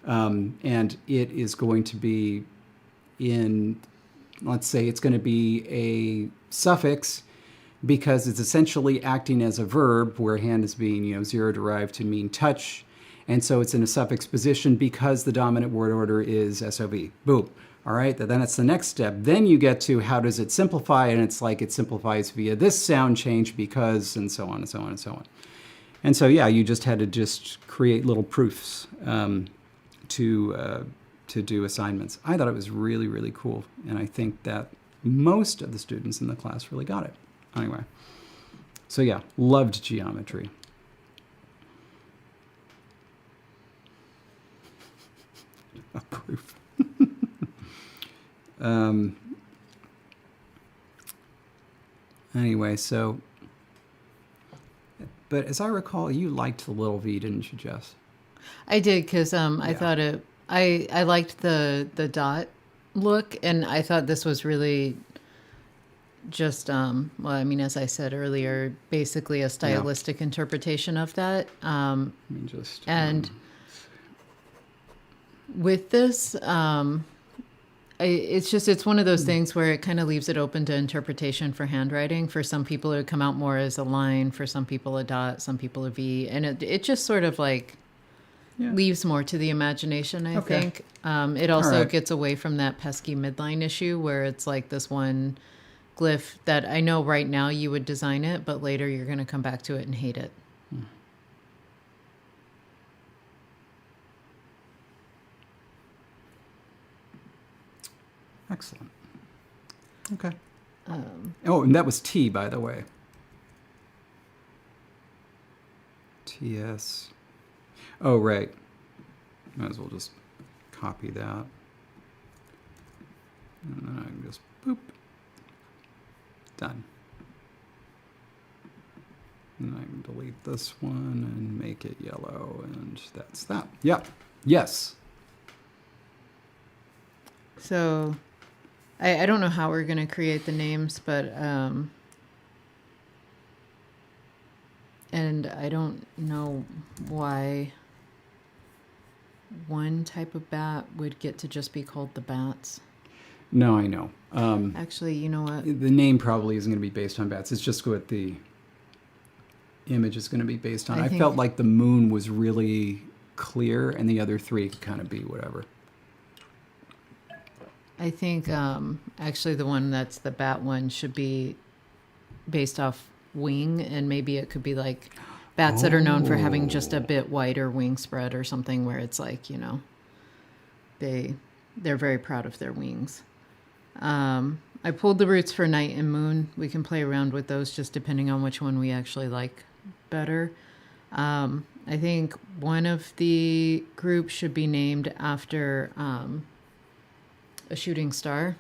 And it is going to be in, let's say it's going to be a suffix because it's essentially acting as a verb, where hand is being, you know, zero derived to mean touch. And so it's in a suffix position because the dominant word order is SOV. Boom. All right, then it's the next step. Then you get to how does it simplify, and it's like it simplifies via this sound change because, and so on and so on and so on. And so, yeah, you just had to just create little proofs to do assignments. I thought it was really, really cool. And I think that most of the students in the class really got it. Anyway, so yeah, loved geometry. A proof. Anyway, so, but as I recall, you liked the little V, didn't you, Jess? I did because I thought I liked the dot look, and I thought this was really just well, I mean, as I said earlier, basically a stylistic interpretation of that. Let me just And with this, it's one of those things where it kind of leaves it open to interpretation for handwriting. For some people, it would come out more as a line. For some people, a dot. Some people, a V. And it just sort of like leaves more to the imagination, I think. It also gets away from that pesky midline issue where it's like this one glyph that I know right now you would design it, but later you're going to come back to it and hate it. Excellent. Okay. Oh, and that was T, by the way. TS. Oh, right. Might as well just copy that. And then I can just boop. Done. And I can delete this one and make it yellow, and that's that. Yep. Yes. So I don't know how we're going to create the names, but and I don't know why one type of bat would get to just be called the bats. No, I know. Actually, you know what? The name probably isn't going to be based on bats. It's just what the image is going to be based on. I felt like the moon was really clear, and the other three could kind of be whatever. I think actually the one that's the bat one should be based off wing, and maybe it could be like bats that are known for having just a bit wider wing spread or something, where it's like, you know, they're very proud of their wings. I pulled the roots for night and moon. We can play around with those just depending on which one we actually like better. I think one of the groups should be named after a shooting star,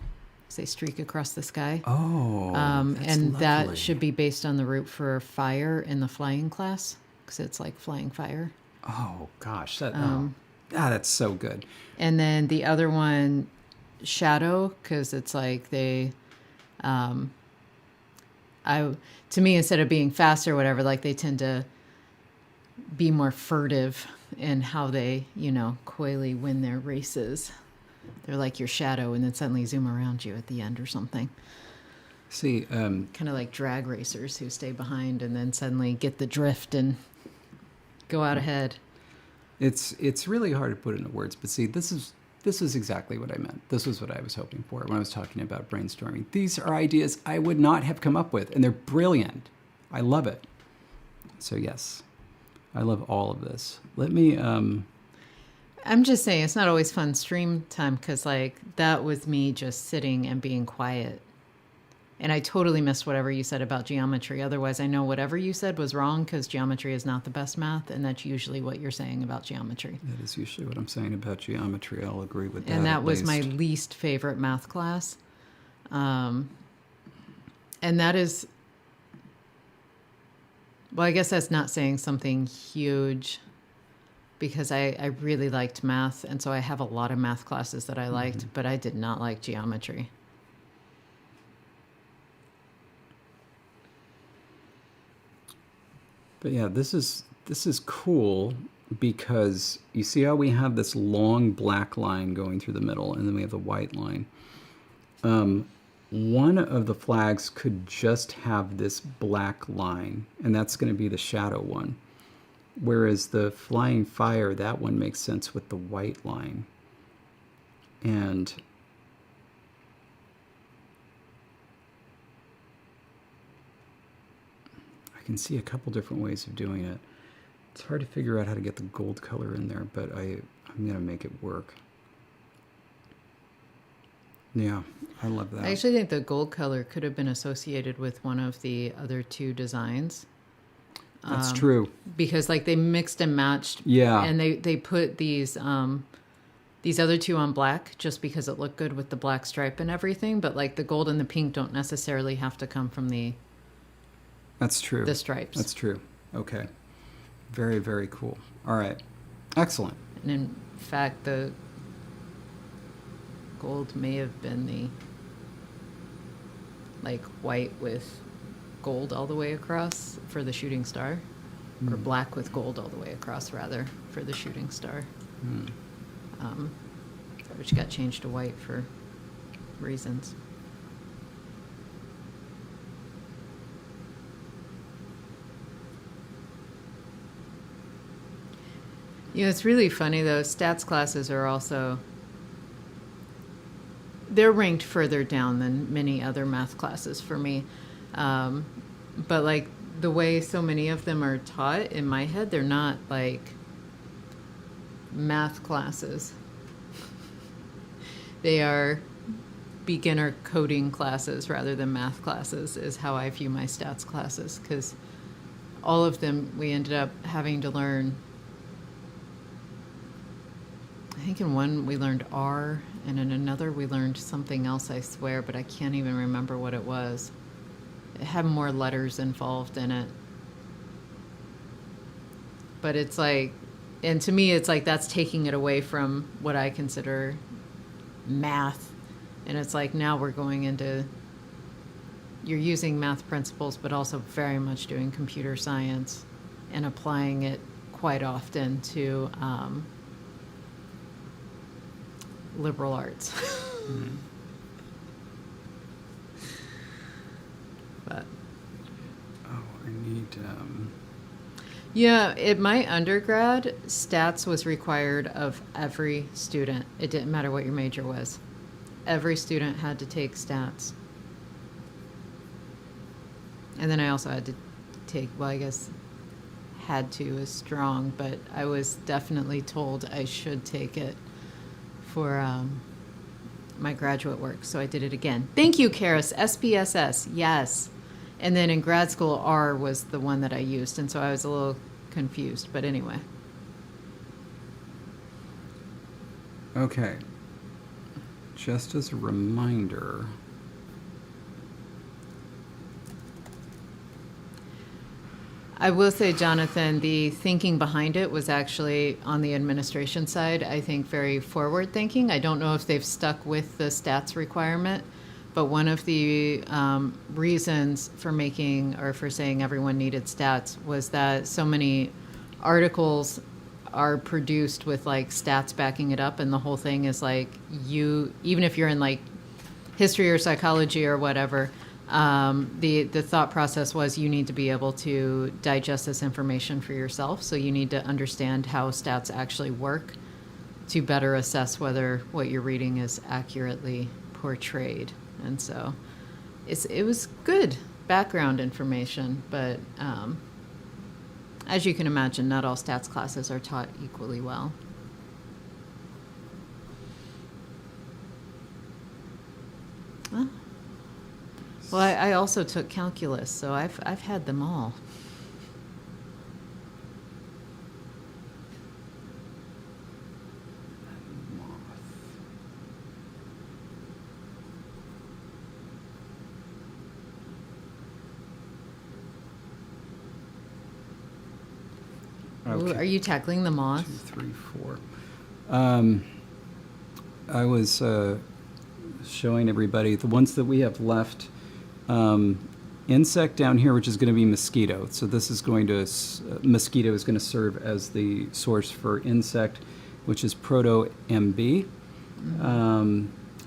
as they streak across the sky. Oh, that's and lovely. that should be based on the root for fire in the flying class, because it's like flying fire. Oh gosh, that's so good. And then the other one, shadow, because it's like they, to me, instead of being fast or whatever, like they tend to be more furtive in how they, you know, coyly win their races. They're like your shadow, and then suddenly zoom around you at the end or something. See, kind of like drag racers who stay behind and then suddenly get the drift and go out ahead. it's really hard to put into words, but see, this is exactly what I meant. This is what I was hoping for when I was talking about brainstorming. These are ideas I would not have come up with, and they're brilliant. I love it. So yes, I love all of this. Let me. I'm just saying, it's not always fun stream time, because like that was me just sitting and being quiet. And I totally missed whatever you said about geometry. Otherwise, I know whatever you said was wrong, because geometry is not the best math, and that's usually what you're saying about geometry. That is usually what I'm saying about geometry. I'll agree with that. And that was my least favorite math class. And that is, well, I guess that's not saying something huge, because I really liked math, and so I have a lot of math classes that I liked, but I did not like geometry. But yeah, this is cool, because you see how we have this long black line going through the middle, and then we have the white line. One of the flags could just have this black line, and that's going to be the shadow one. Whereas the flying fire, that one makes sense with the white line. And I can see a couple different ways of doing it. It's hard to figure out how to get the gold color in there, but I'm going to make it work. Yeah, I love that. I actually think the gold color could have been associated with one of the other two designs. That's true. Because like they mixed and matched. Yeah. And they put these other two on black just because it looked good with the black stripe and everything. But like the gold and the pink don't necessarily have to come from That's true. the stripes. That's true. Okay. Very, very cool. All right. Excellent. And in fact, the gold may have been the like white with gold all the way across for the shooting star, or black with gold all the way across rather for the shooting star, which got changed to white for reasons. You know, it's really funny though. Stats classes are also, they're ranked further down than many other math classes for me. But like the way so many of them are taught in my head, they're not like math classes. They are beginner coding classes rather than math classes is how I view my stats classes, because all of them we ended up having to learn. I think in one we learned R, and in another we learned something else, I swear, but I can't even remember what it was. It had more letters involved in it. But it's like, and to me it's like that's taking it away from what I consider math. And it's like now we're going into, you're using math principles, but also very much doing computer science and applying it quite often to liberal arts. But I need... yeah, at my undergrad, stats was required of every student. It didn't matter what your major was. Every student had to take stats. And then I also had to take, well, I guess had to is strong, but I was definitely told I should take it for my graduate work. So I did it again. Thank you, Karis. SPSS, yes. And then in grad school, R was the one that I used, and so I was a little confused. But anyway. Okay. Just as a reminder... I will say, Jonathan, the thinking behind it was actually on the administration side, I think very forward thinking. I don't know if they've stuck with the stats requirement, but one of the reasons for making or for saying everyone needed stats was that so many articles are produced with like stats backing it up, and the whole thing is like you, even if you're in like history or psychology or whatever, the thought process was you need to be able to digest this information for yourself. So you need to understand how stats actually work to better assess whether what you're reading is accurately portrayed. And so it was good background information, but as you can imagine, not all stats classes are taught equally well. Huh? Well, I also took calculus, so I've had them all. Okay. Ooh, are you tackling the moth? 2, 3, 4. I was showing everybody the ones that we have left. Insect down here, which is going to be mosquito. So this is going to, mosquito is going to serve as the source for insect, which is proto-MB.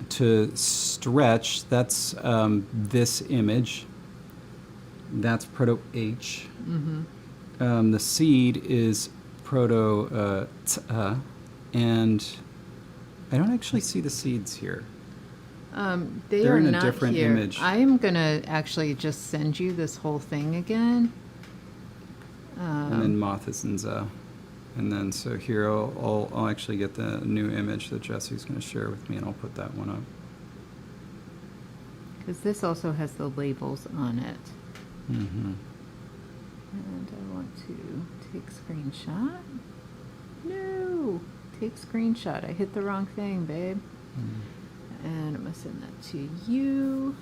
To stretch, that's this image. That's proto-H. The seed is proto-T, and I don't actually see the seeds here. They're in a not different here. image. I am going to actually just send you this whole thing again. And then moth is in za. And then so here I'll actually get the new image that Jesse's going to share with me, and I'll put that one up. Because this also has the labels on it. Mm-hmm. And I want to take screenshot. No! Take screenshot. I hit the wrong thing, babe. And I'm going to send that to you.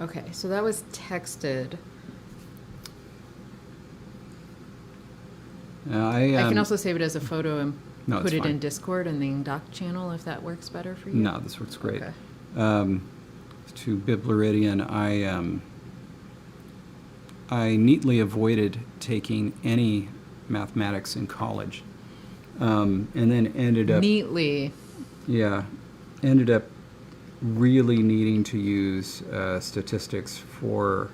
Okay, so that was texted. I can also save it as a photo and No, put it's it fine. in Discord and the doc channel if that works better for you. No, this works great. Okay. To Bibleridian, I neatly avoided taking any mathematics in college, and then ended up Neatly. ended up really needing to use statistics for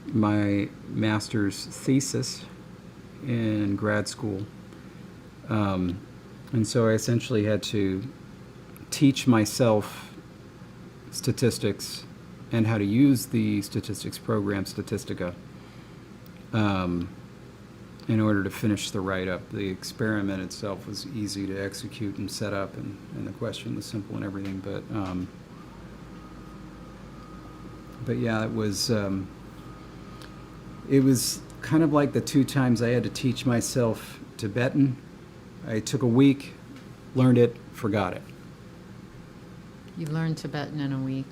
my master's thesis in grad school. And so I essentially had to teach myself statistics and how to use the statistics program Statistica in order to finish the write-up. The experiment itself was easy to execute and set up, and the question was simple and everything. But yeah, it was kind of like the 2 times I had to teach myself Tibetan. I took a week, learned it, forgot it. You learned Tibetan in a week.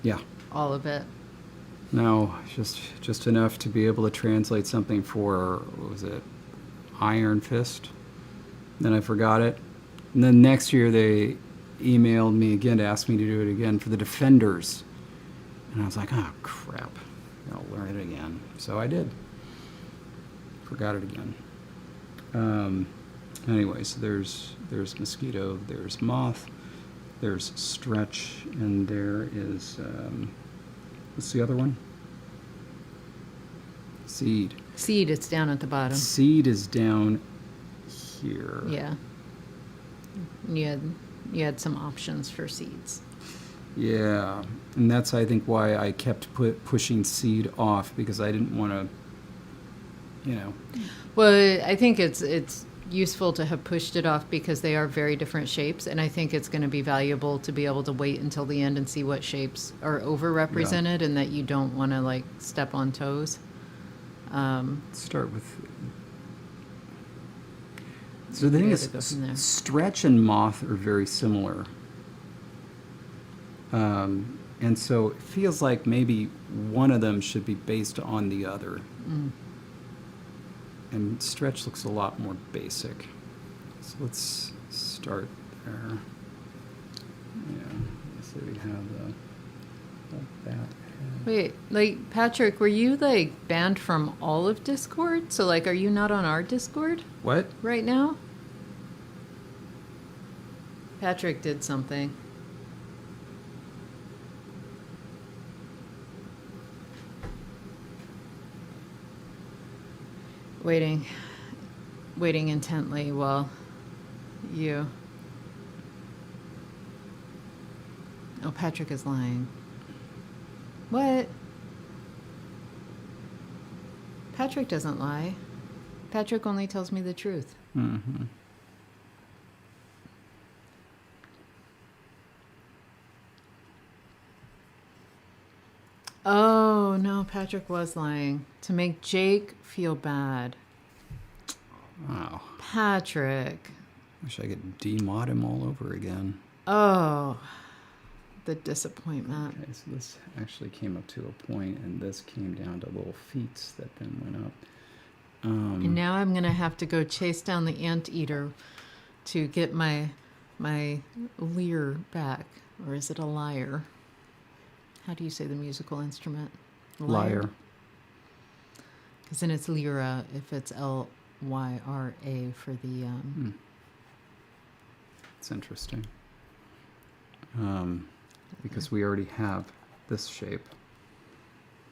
Yeah. All of it. No, just enough to be able to translate something for, what was it, Iron Fist. Then I forgot it. And then next year they emailed me again to ask me to do it again for the Defenders. And I was like, oh, crap. I'll learn it again. So I did. Forgot it again. Anyway, so there's mosquito, there's moth, there's stretch, and there is, what's the other one? Seed. Seed, it's down at the bottom. Seed is down here. Yeah. You had some options for seeds. Yeah, and that's, I think, why I kept pushing seed off, because I didn't want to, Well, I think it's useful to have pushed it off because they are very different shapes, and I think it's going to be valuable to be able to wait until the end and see what shapes are overrepresented and that you don't want to like step on toes. Let's start with. So the thing is, go from there. stretch and moth are very similar. And so it feels like maybe one of them should be based on the other. And stretch looks a lot more basic. So let's start there. Yeah, so we have that. Wait, like Patrick, were you like banned from all of Discord? So like, are you not on our Discord What? right now? Patrick did something. Waiting intently while you... Oh, Patrick is lying. What? Patrick doesn't lie. Patrick only tells me the truth. Mm-hmm. Oh, no, Patrick was lying. To make Jake feel bad. Wow. Patrick. Wish I could demod him all over again. Oh, the disappointment. Okay, so this actually came up to a point, and this came down to little feet that then went up. And now I'm going to have to go chase down the anteater to get my lyre back. Or is it a lyre? How do you say the musical instrument? Lyre. Because then it's lyra if it's Lyra for the... It's interesting. Because we already have this shape.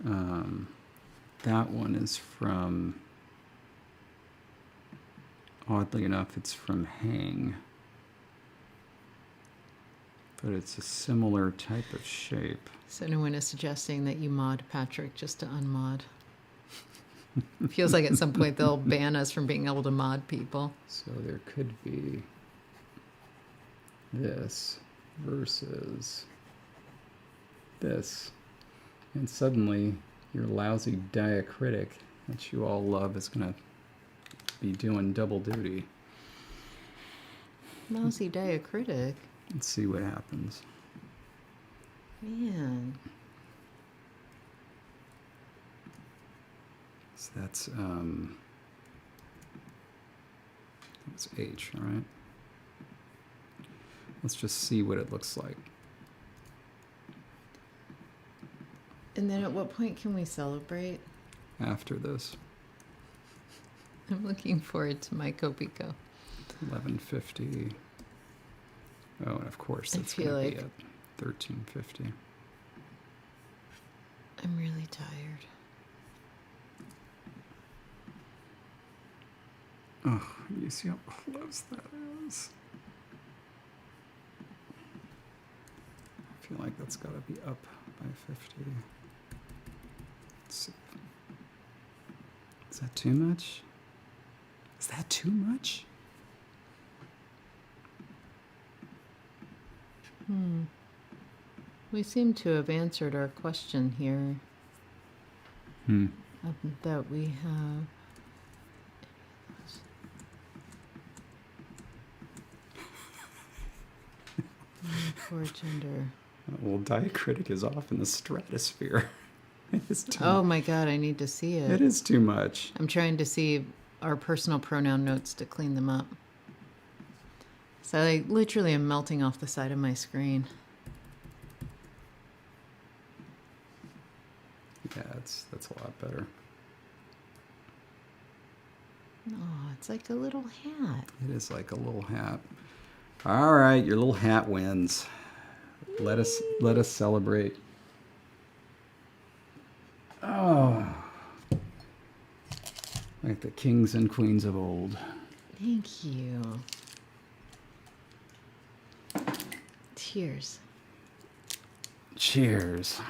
That one is from... Oddly enough, it's from Hang. But it's a similar type of shape. So no one is suggesting that you mod Patrick just to unmod. Feels like at some point they'll ban us from being able to mod people. So there could be this versus this. And suddenly your lousy diacritic that you all love is going to be doing double duty. Lousy diacritic? Let's see what happens. Man. So that's H, all right? Let's just see what it looks like. And then at what point can we celebrate? After this. I'm looking forward to my Copico. 1150. Oh, and of course I that's feel going to like be at 1350. I'm really tired. Oh, you see how close that is? I feel like that's got to be up by 50. Let's see. Is that too much? Is that too much? We seem to have answered our question here that we have. For gender. Well, diacritic is off in the stratosphere. It is too Oh my god, I need to see it. It is too much. I'm trying to see our personal pronoun notes to clean them up. So I literally am melting off the side of my screen. Yeah, that's a lot better. Oh, it's like a little hat. It is like a little hat. All right, your little hat wins. Let us celebrate. Oh, like the kings and queens of old. Thank you. Cheers. Cheers.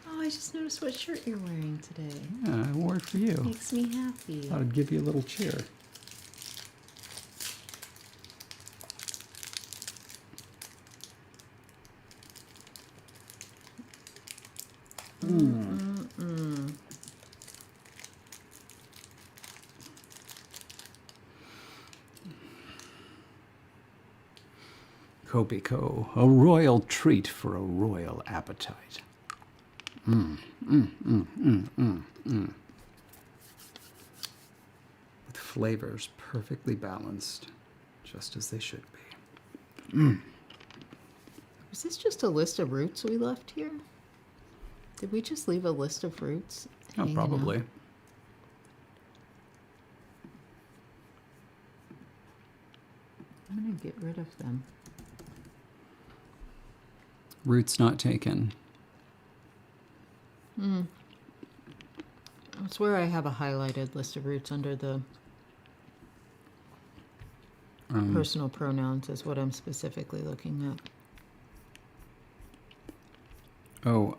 Oh, I just noticed what shirt you're wearing today. Yeah, I wore it for you. Makes me happy. Thought I'd give you a little cheer. Copico, a royal treat for a royal appetite. With flavors perfectly balanced, just as they should be. Was this just a list of roots we left here? Did we just leave a list of roots? Oh, hanging probably. out? I'm going to get rid of them. Roots not taken. That's where I have a highlighted list of roots under the personal pronouns is what I'm specifically looking at. Oh,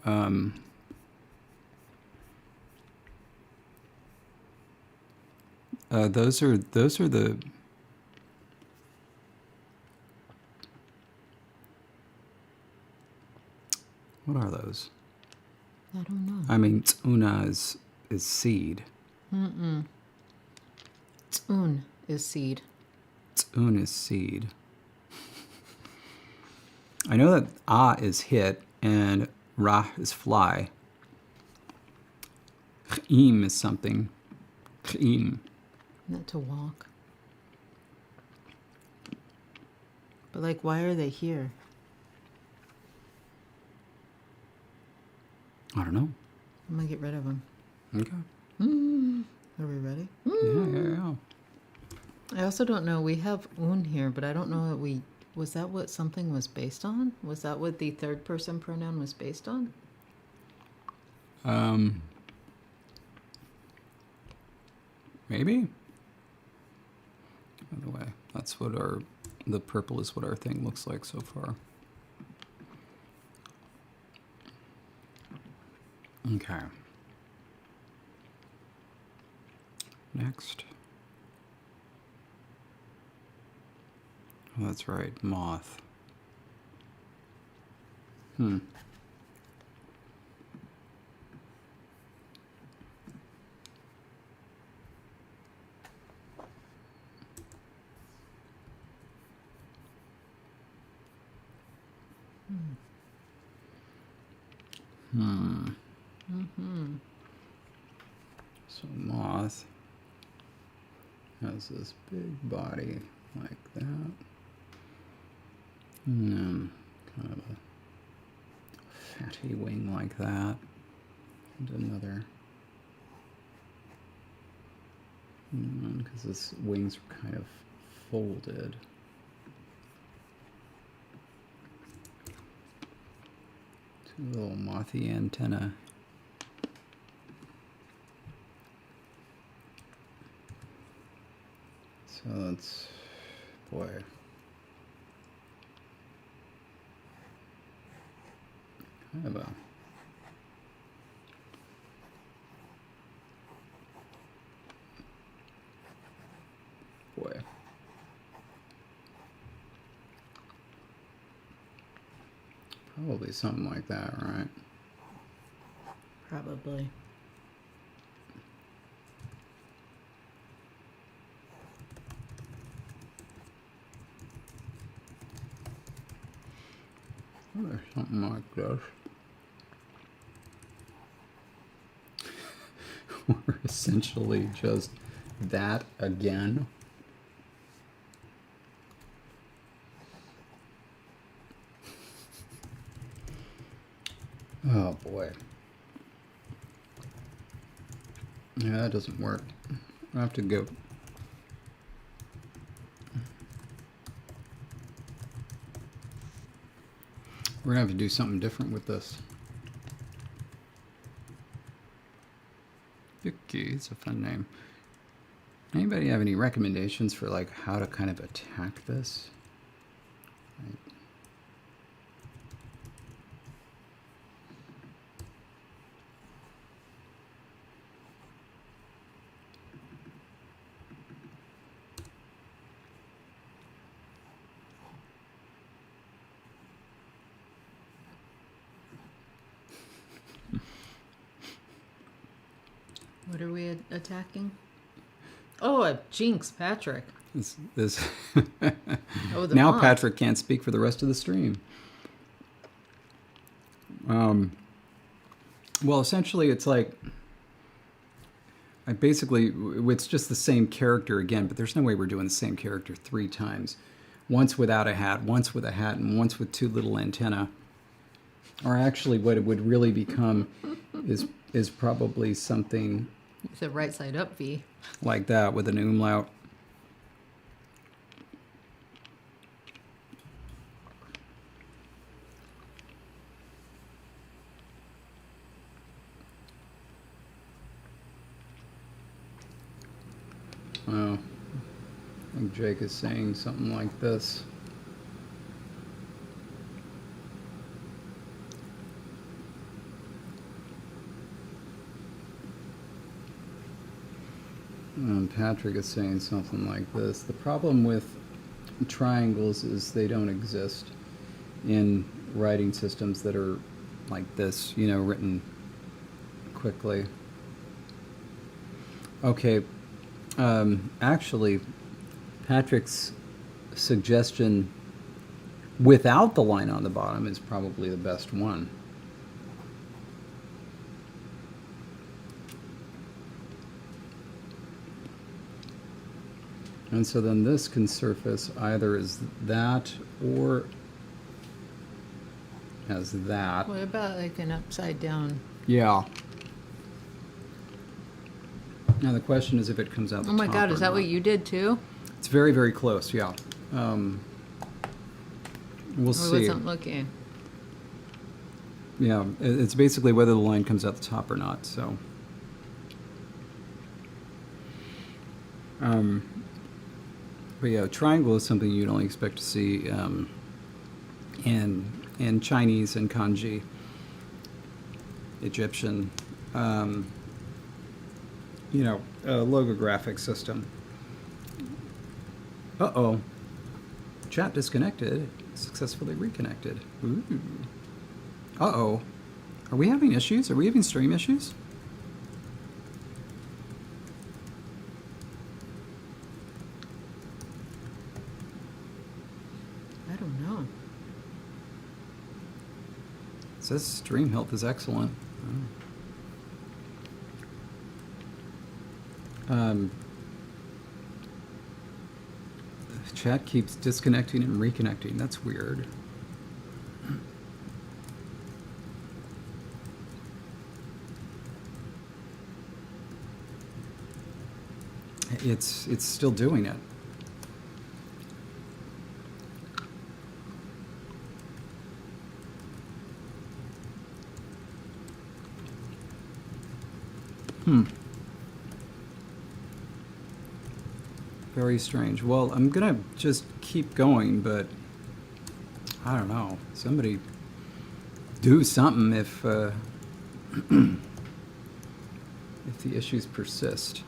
those are the. What are those? I don't know. I mean, tsuna is seed. Tsun is seed. Tsun is seed. I know that ah is hit and ra is fly. Ch'im is something. Ch'im. Not to walk. But like, why are they here? I don't know. I'm gonna get rid of them. Okay. Are we ready? Yeah. I also don't know. We have un here, but I don't know that we. Was that what something was based on? Was that what the third person pronoun was based on? Maybe. By the way, that's what our The purple is what our thing looks like so far. Okay. Next. Oh, that's right, moth. So moth has this big body like that, and then kind of a fatty wing like that, and another, because his wings are kind of folded. Two little mothy antenna. So that's, boy. Kind of a boy. Probably something like that, right? Probably. Or something like this. Or essentially just that again. Oh boy. Yeah, that doesn't work. I have to go. We're gonna have to do something different with this. Vicky, it's a fun name. Anybody have any recommendations for like how to kind of attack this? Like, What are we attacking? Oh, a jinx, Patrick. this Oh, the now moth. Patrick can't speak for the rest of the stream. Well, essentially, it's like it's just the same character again, but there's no way we're doing the same character 3 times. Once without a hat, once with a hat, and once with 2 little antennae. Or actually, what it would really become is probably something It's a right side up V. like that with an umlaut. Oh, I think Jake is saying something like this. Patrick is saying something like this. The problem with triangles is they don't exist in writing systems that are like this, you know, written quickly. Okay, actually, Patrick's suggestion without the line on the bottom is probably the best one. And so then this can surface either as that or as that. What about like an upside down? Yeah. Now the question is if it comes out the Oh my top God, or is that not. what you did too? It's very, very close, yeah. We'll I see. wasn't looking. Yeah, it's basically whether the line comes out the top or not, so. But yeah, triangle is something you'd only expect to see in Chinese and kanji, Egyptian, logographic system. Uh-oh. Chat disconnected. Successfully reconnected. Ooh. Uh-oh. Are we having issues? Are we having stream issues? I don't know. It says stream health is excellent. Oh. The chat keeps disconnecting and reconnecting. That's weird. It's still doing it. Very strange. Well, I'm gonna just keep going, but I don't know. Somebody do something if if the issues persist.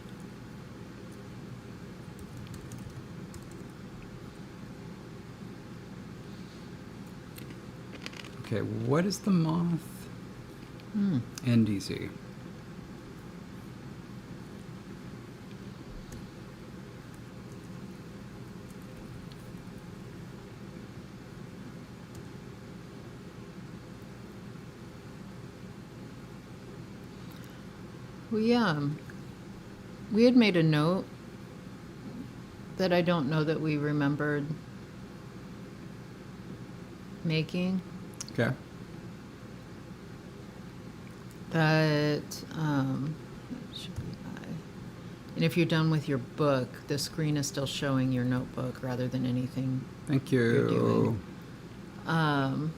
Okay, what is the moth? NDZ. We had made a note that I don't know that we remembered making. Okay. That should be I. And if you're done with your book, the screen is still showing your notebook rather than anything. Thank you're you. doing.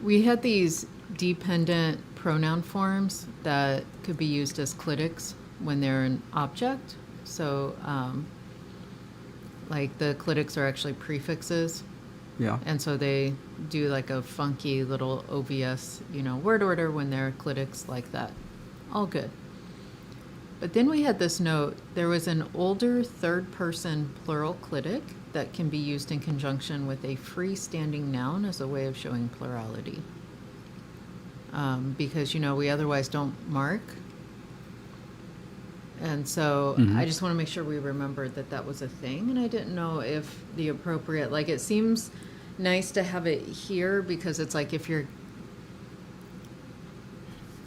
We had these dependent pronoun forms that could be used as clitics when they're an object. So, like the clitics are actually prefixes. Yeah. And so they do like a funky little OVS, word order when they're clitics like that. All good. But then we had this note, there was an older third person plural clitic that can be used in conjunction with a freestanding noun as a way of showing plurality. Because, we otherwise don't mark. And so I just want to make sure we remembered that that was a thing. And I didn't know if the appropriate, it seems nice to have it here because it's like if you're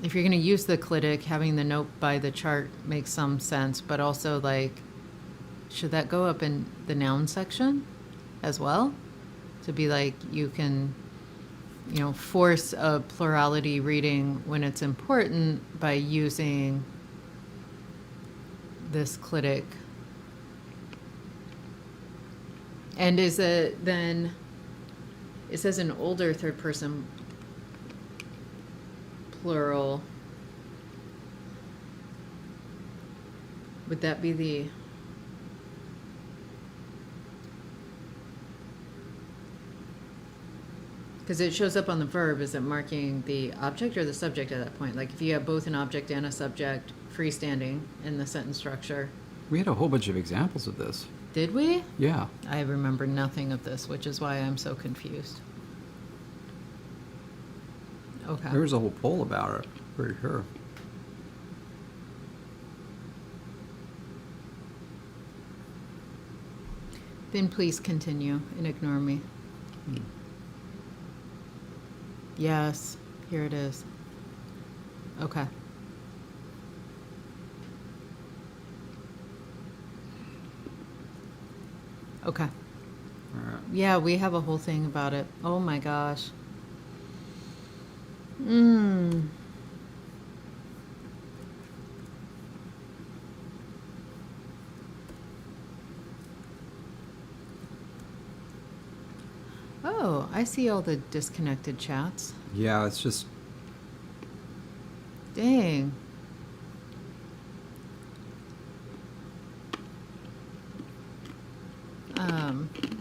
going to use the clitic, having the note by the chart makes some sense. But also, should that go up in the noun section as well? To be you can, force a plurality reading when it's important by using this clitic. And is it then, it says an older third person plural. Would that be the... Because it shows up on the verb, is it marking the object or the subject at that point? If you have both an object and a subject freestanding in the sentence structure. We had a whole bunch of examples of this. Did we? Yeah. I remember nothing of this, which is why I'm so confused. Okay. There was a whole poll about it, pretty sure. Then please continue and ignore me. Yes, here it is. Okay. Okay. All right. Yeah, we have a whole thing about it. Oh my gosh. Oh, I see all the disconnected chats. Yeah, it's just... Dang.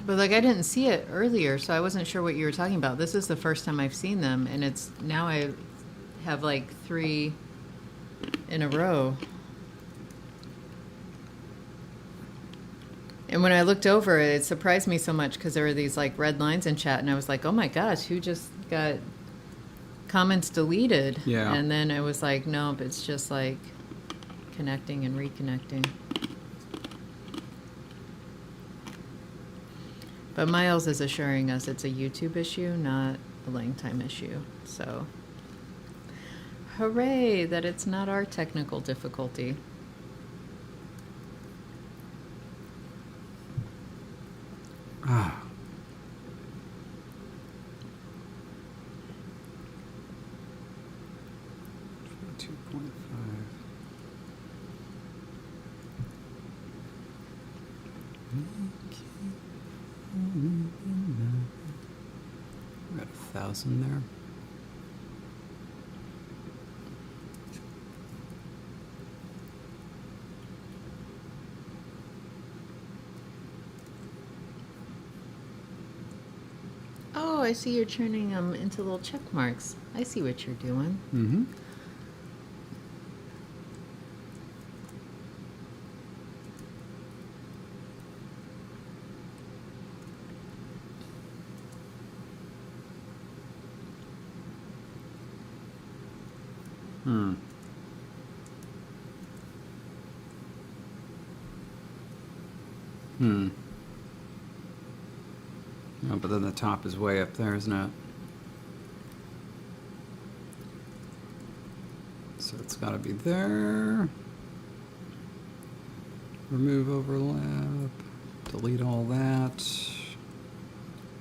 But like I didn't see it earlier, so I wasn't sure what you were talking about. This is the first time I've seen them, and it's now I have like 3 in a row. And when I looked over, it surprised me so much because there were these like red lines in chat, and I was like, "Oh my gosh, who just got comments deleted?" Yeah. And then it was like, "Nope, it's just like connecting and reconnecting." But Miles is assuring us it's a YouTube issue, not a LangTime issue. So, hooray that it's not our technical difficulty. Ah. Got 1,000 there. Oh, I see you're turning them into little check marks. I see what you're doing. Mm-hmm. Hmm. Hmm. Oh, but then the top is way up there, isn't it? So it's got to be there. Remove overlap. Delete all that.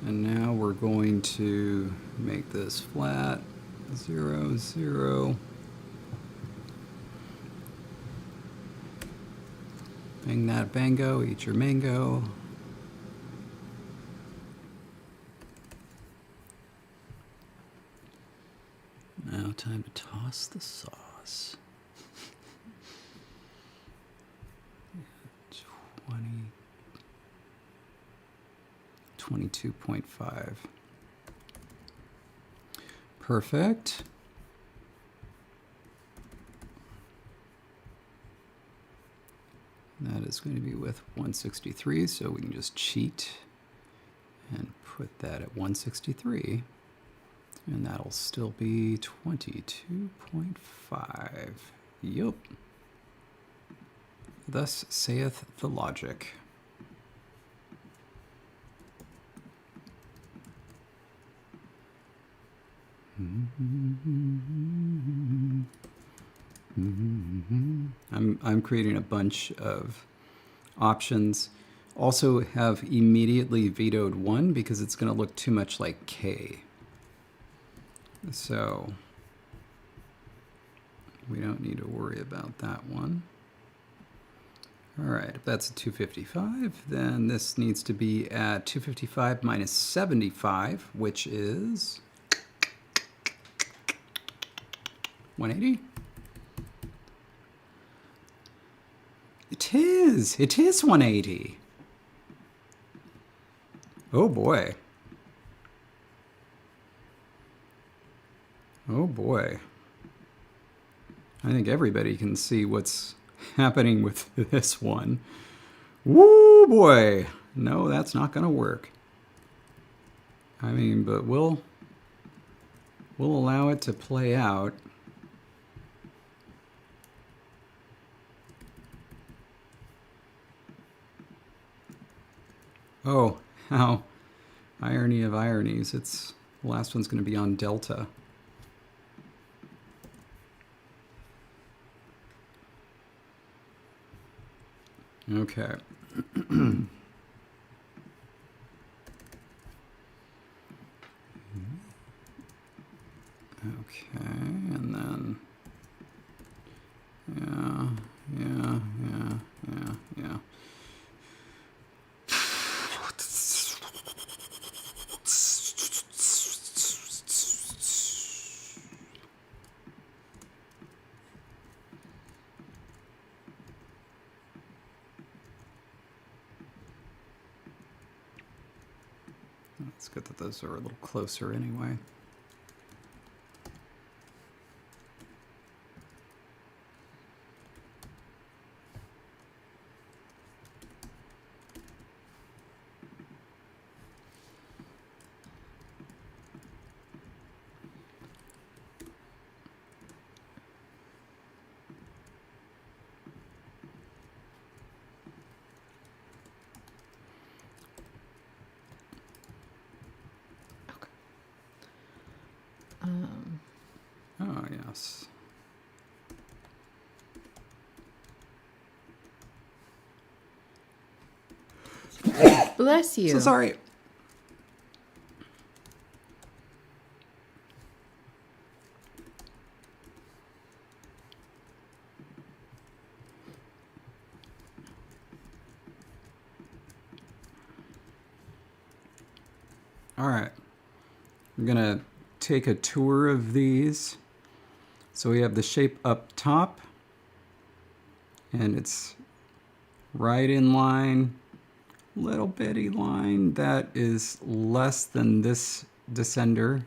And now we're going to make this flat. 0, 0. Bang that bango, eat your mango. Now time to toss the sauce. 22.5. Perfect. That is going to be with 163, so we can just cheat and put that at 163. And that'll still be 22.5. Yup. Thus saith the logic. I'm creating a bunch of options. Also have immediately vetoed 1 because it's going to look too much like K. So we don't need to worry about that one. All right, if that's a 255, then this needs to be at 255 minus 75, which is 180. It is 180. Oh boy. Oh boy. I think everybody can see what's happening with this one. Woo boy. No, that's not going to work. I mean, but we'll allow it to play out. Oh, how irony of ironies. It's the last one's going to be on delta. Okay. Okay, and then yeah. It's good that those are a little closer anyway. Oh, yes. Bless you. So sorry. All right. I'm going to take a tour of these. So we have the shape up top, and it's right in line, little bitty line that is less than this descender,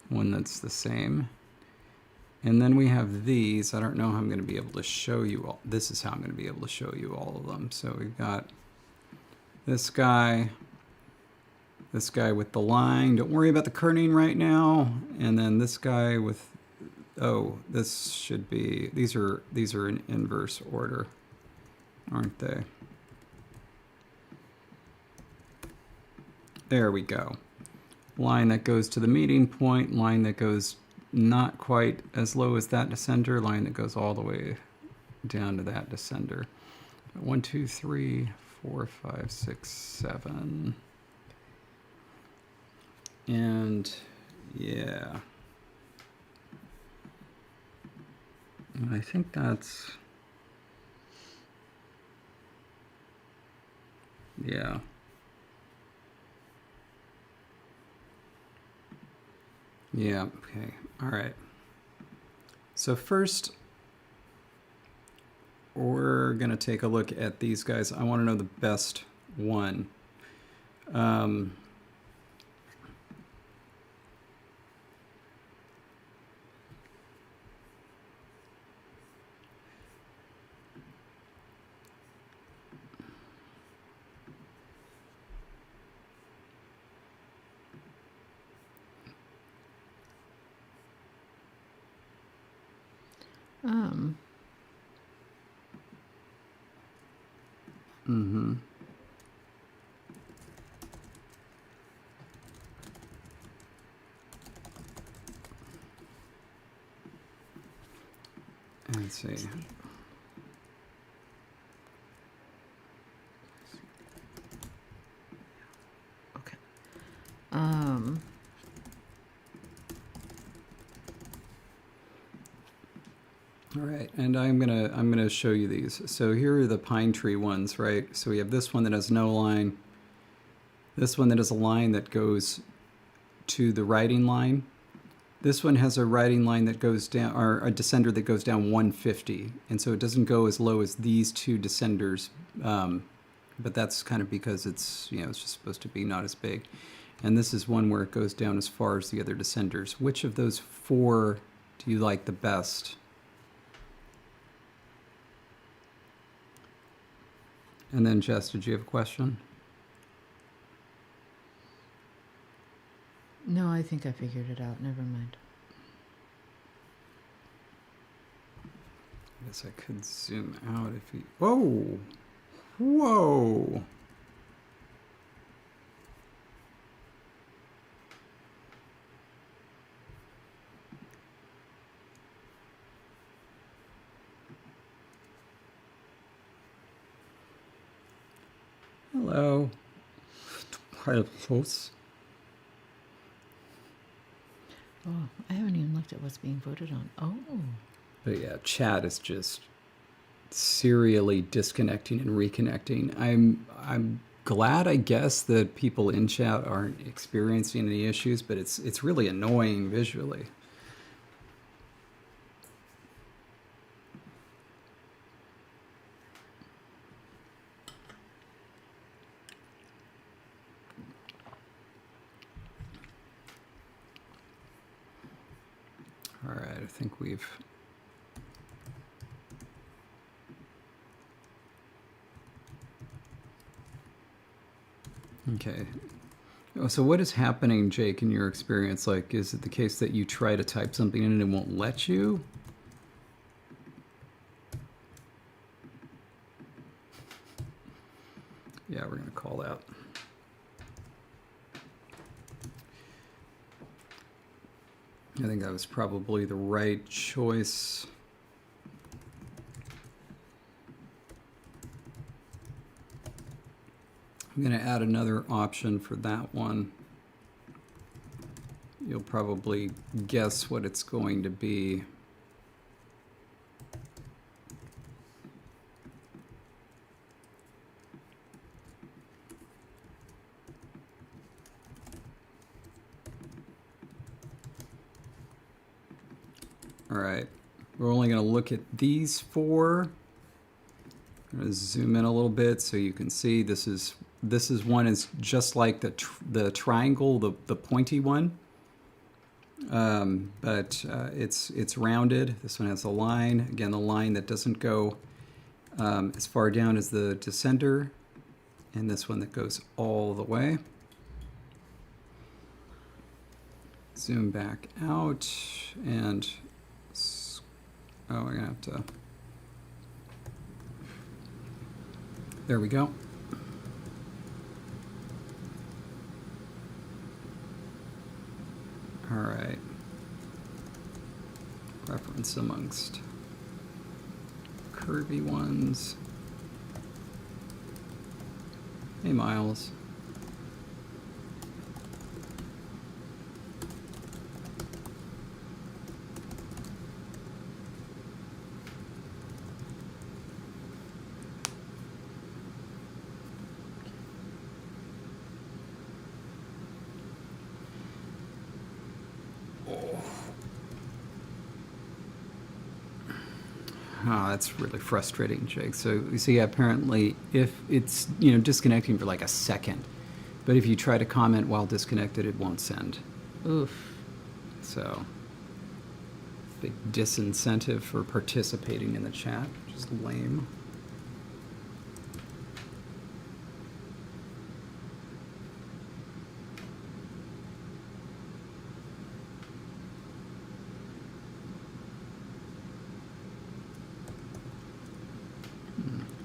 one that's the same. And then we have these. I don't know how I'm going to be able to show you all. This is how I'm going to be able to show you all of them. So we've got this guy with the line. Don't worry about the kerning right now. And then this guy with, oh, this should be, these are in inverse order, aren't they? There we go. Line that goes to the meeting point, line that goes not quite as low as that descender, line that goes all the way down to that descender. 1, 2, 3, 4, 5, 6, 7. And yeah. And I think that's, yeah. Yeah, okay, all right. So first, we're gonna take a look at these guys. I wanna know the best one. Mm-hmm. Let's see. Okay. All right, and I'm gonna show you these. So here are the pine tree ones, right? So we have this one that has no line, this one that has a line that goes to the writing line. This one has a writing line that goes down, or a descender that goes down 150, and so it doesn't go as low as these two descenders, but that's kind of because it's, you know, it's just supposed to be not as big. And this is one where it goes down as far as the other descenders. Which of those four do you like the best? And then Jess, did you have a question? No, I think I figured it out. Never mind. I guess I could zoom out if you... Whoa! Whoa! Hello. Close. Oh, I haven't even looked at what's being voted on. Oh. But yeah, chat is just serially disconnecting and reconnecting. I'm glad, I guess, that people in chat aren't experiencing any issues, but it's really annoying visually. I think we've... Okay. Oh, so what is happening, Jake, in your experience? Like, is it the case that you try to type something in and it won't let you? Yeah, we're going to call that. I think that was probably the right choice. I'm going to add another option for that one. You'll probably guess what it's going to be. All right, we're only going to look at these four. I'm going to zoom in a little bit so you can see this is one is just like the triangle, the pointy one, but it's rounded. This one has a line. Again, the line that doesn't go as far down as the descender, and this one that goes all the way. Zoom back out and. Oh, we're gonna have to. There we go. All right. Preference amongst curvy ones. Hey, Miles. Oh, that's really frustrating, Jake. So you see, apparently, if it's disconnecting for like a second, but if you try to comment while disconnected, it won't send. Oof. So, big disincentive for participating in the chat, which is lame.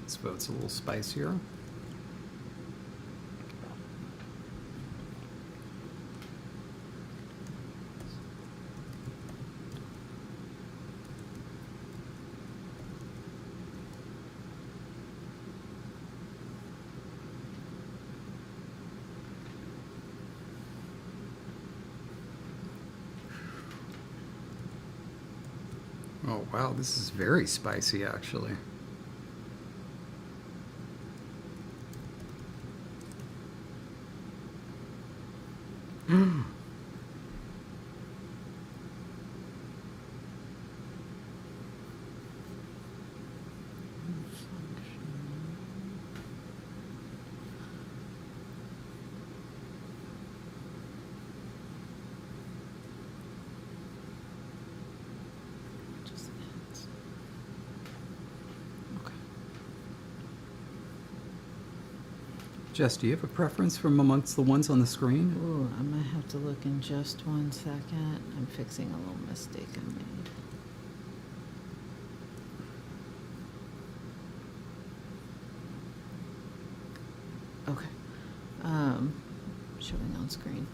This vote's a little spicier. Oh, wow, this is very spicy, actually. Jess, do you have a preference from amongst the ones on the screen? Ooh, I might have to look in just 1 second. I'm fixing a little mistake I made. Okay. Showing on screen.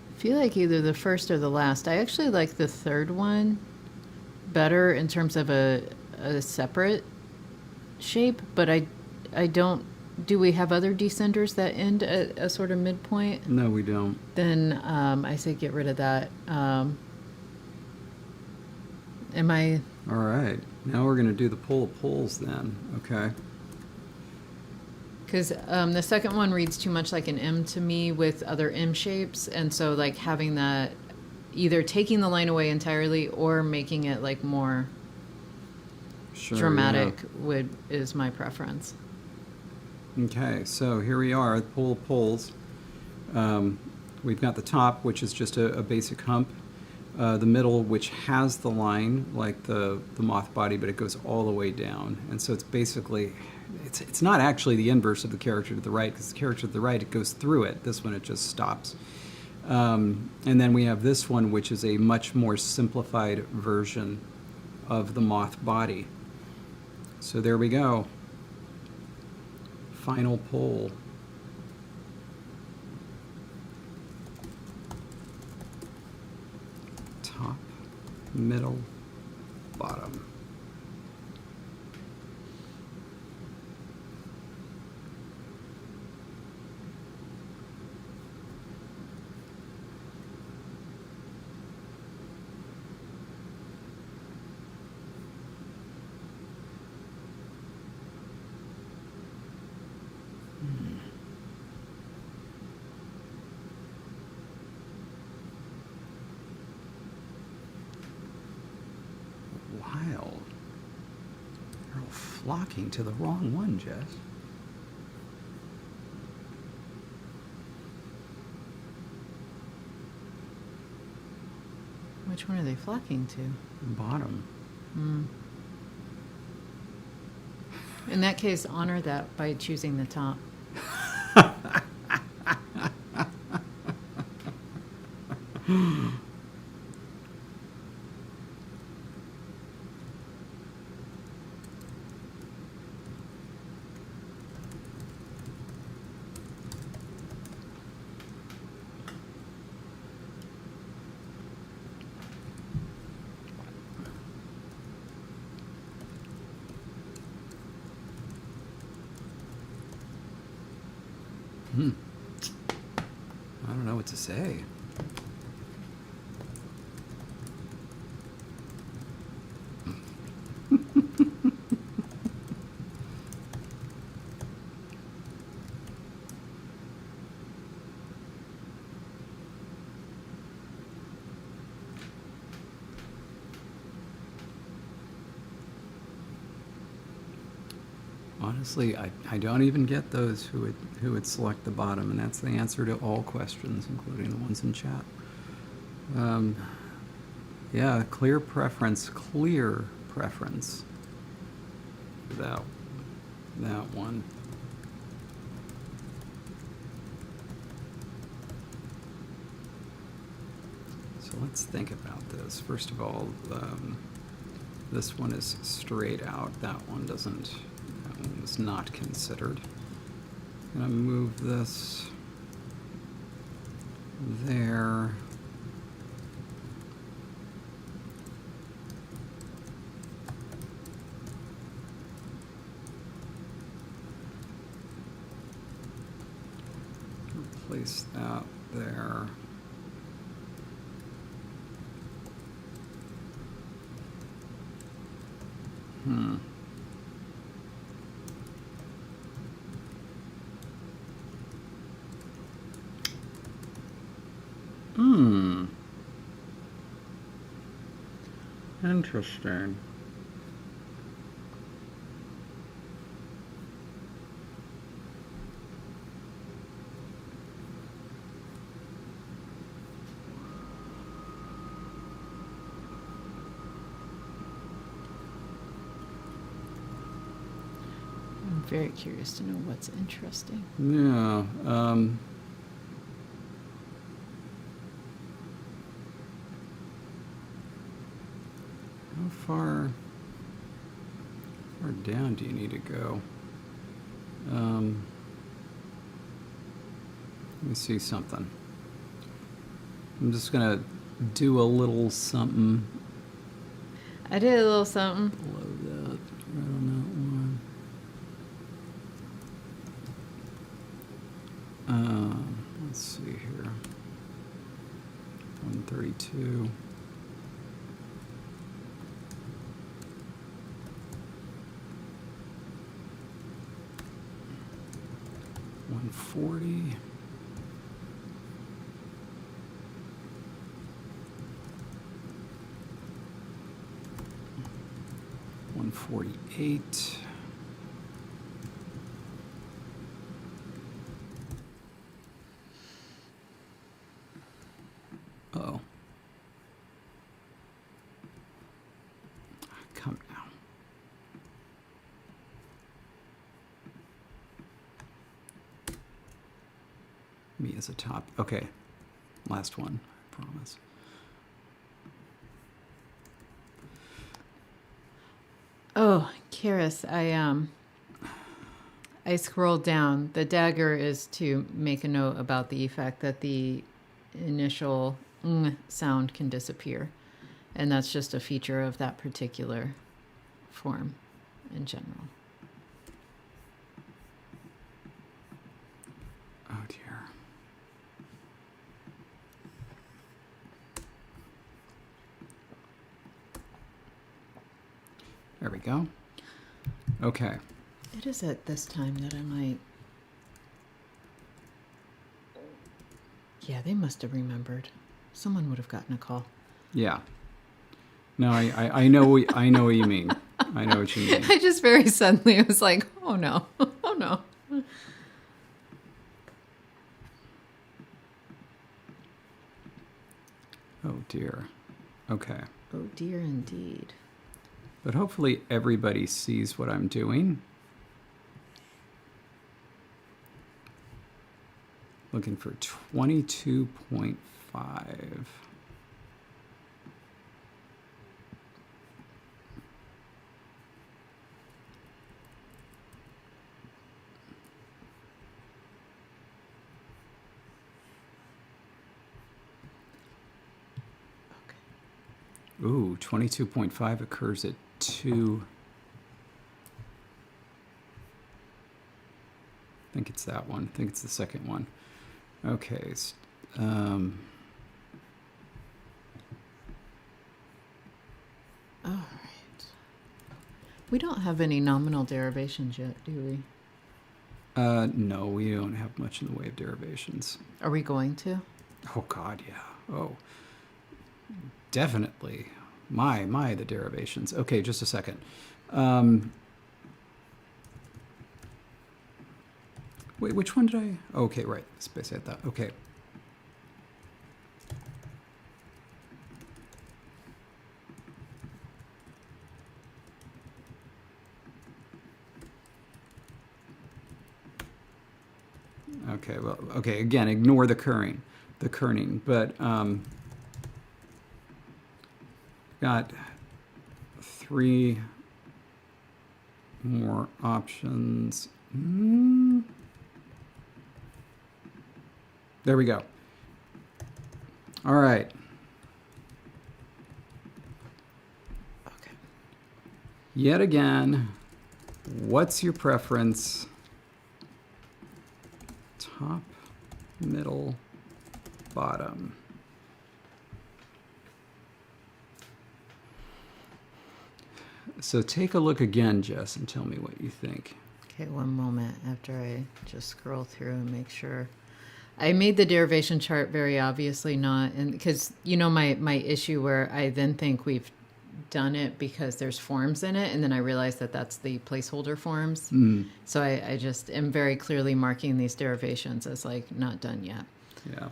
I feel like either the first or the last. I actually like the third one better in terms of a separate shape, but I don't. Do we have other descenders that end at a sort of midpoint? No, we don't. Then I say get rid of that. Am I? All right. Now we're going to do the pull of pulls then. Okay. Because the second one reads too much like an M to me with other M shapes, and so like having that either taking the line away entirely or making it like more Sure, dramatic yeah. is my preference. Okay, so here we are, pool of poles. We've got the top, which is just a basic hump. The middle, which has the line, like the moth body, but it goes all the way down. And so it's basically, it's not actually the inverse of the character to the right, because the character to the right, it goes through it. This one, it just stops. And then we have this one, which is a much more simplified version of the moth body. So there we go. Final pole. Top, middle, bottom. Wild. They're all flocking to the wrong one, Jess. Which one are they flocking to? Bottom. In that case, honor that by choosing the top. I don't know what to say. Honestly, I don't even get those who would select the bottom, and that's the answer to all questions, including the ones in chat. Yeah, clear preference for that one. So let's think about this. First of all, this one is straight out. That one doesn't. That one is not considered. I'm gonna move this there. Replace that there. Interesting. I'm very curious to know what's interesting. Yeah. How far down do you need to go? Let me see something. I'm just gonna do a little something I did a little something. below that, right on that one. Let's see here. 132. $140. 248. Uh-oh. Come now. Me as a top. Okay. Last one, I promise. Oh, Karis, I scrolled down. The dagger is to make a note about the fact that the initial sound can disappear. And that's just a feature of that particular form in general. Oh dear. There we go. Okay. It is at this time that I might... Yeah, they must have remembered. Someone would have gotten a call. Yeah. No, I know I know what you mean. I know what you mean. I just very suddenly was like, oh no, oh no. Oh dear. Okay. Oh dear indeed. But hopefully everybody sees what I'm doing. Looking for 22.5. Ooh, 22.5 occurs at 2. I think it's that one. I think it's the second one. Okay. All right. We don't have any nominal derivations yet, do we? No, we don't have much in the way of derivations. Are we going to? Oh, God, yeah. Oh, definitely. My, the derivations. Okay, just a second. Wait, which one did I? Okay, right. Space at that. Okay. Okay, well, okay, again, ignore the kerning, but got 3 more options. There we go. All right. Okay. Yet again, what's your preference? Top, middle, bottom. So take a look again, Jess, and tell me what you think. Okay, one moment after I just scroll through and make sure. I made the derivation chart very obviously not, and because you know my issue where I then think we've done it because there's forms in it, and then I realize that that's the placeholder forms. So I just am very clearly marking these derivations as like not done yet. Yeah.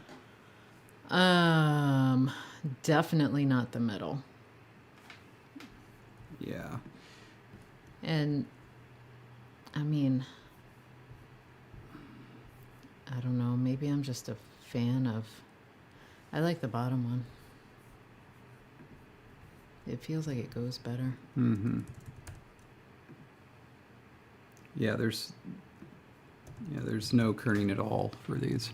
Definitely not the middle. Yeah. And I mean, I don't know, maybe I'm just a fan of, I like the bottom one. It feels like it goes better. Yeah, there's no kerning at all for these.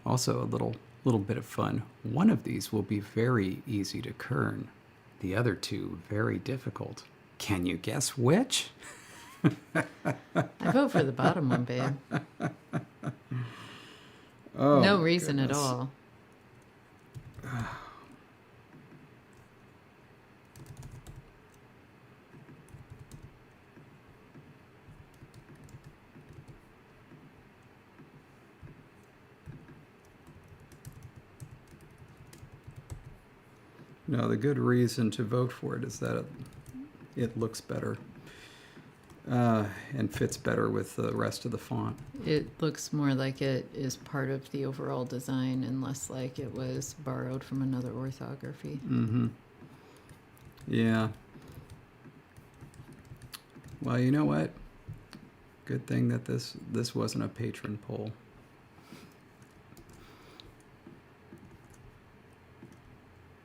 Also, a little bit of fun. One of these will be very easy to kern. The other two, very difficult. Can you guess which? I vote for the bottom one, babe. Oh, no reason goodness. at all. No, the good reason to vote for it is that it looks better and fits better with the rest of the font. It looks more like it is part of the overall design and less like it was borrowed from another orthography. Mm-hmm. Yeah. Well, you know what? Good thing that this wasn't a patron poll.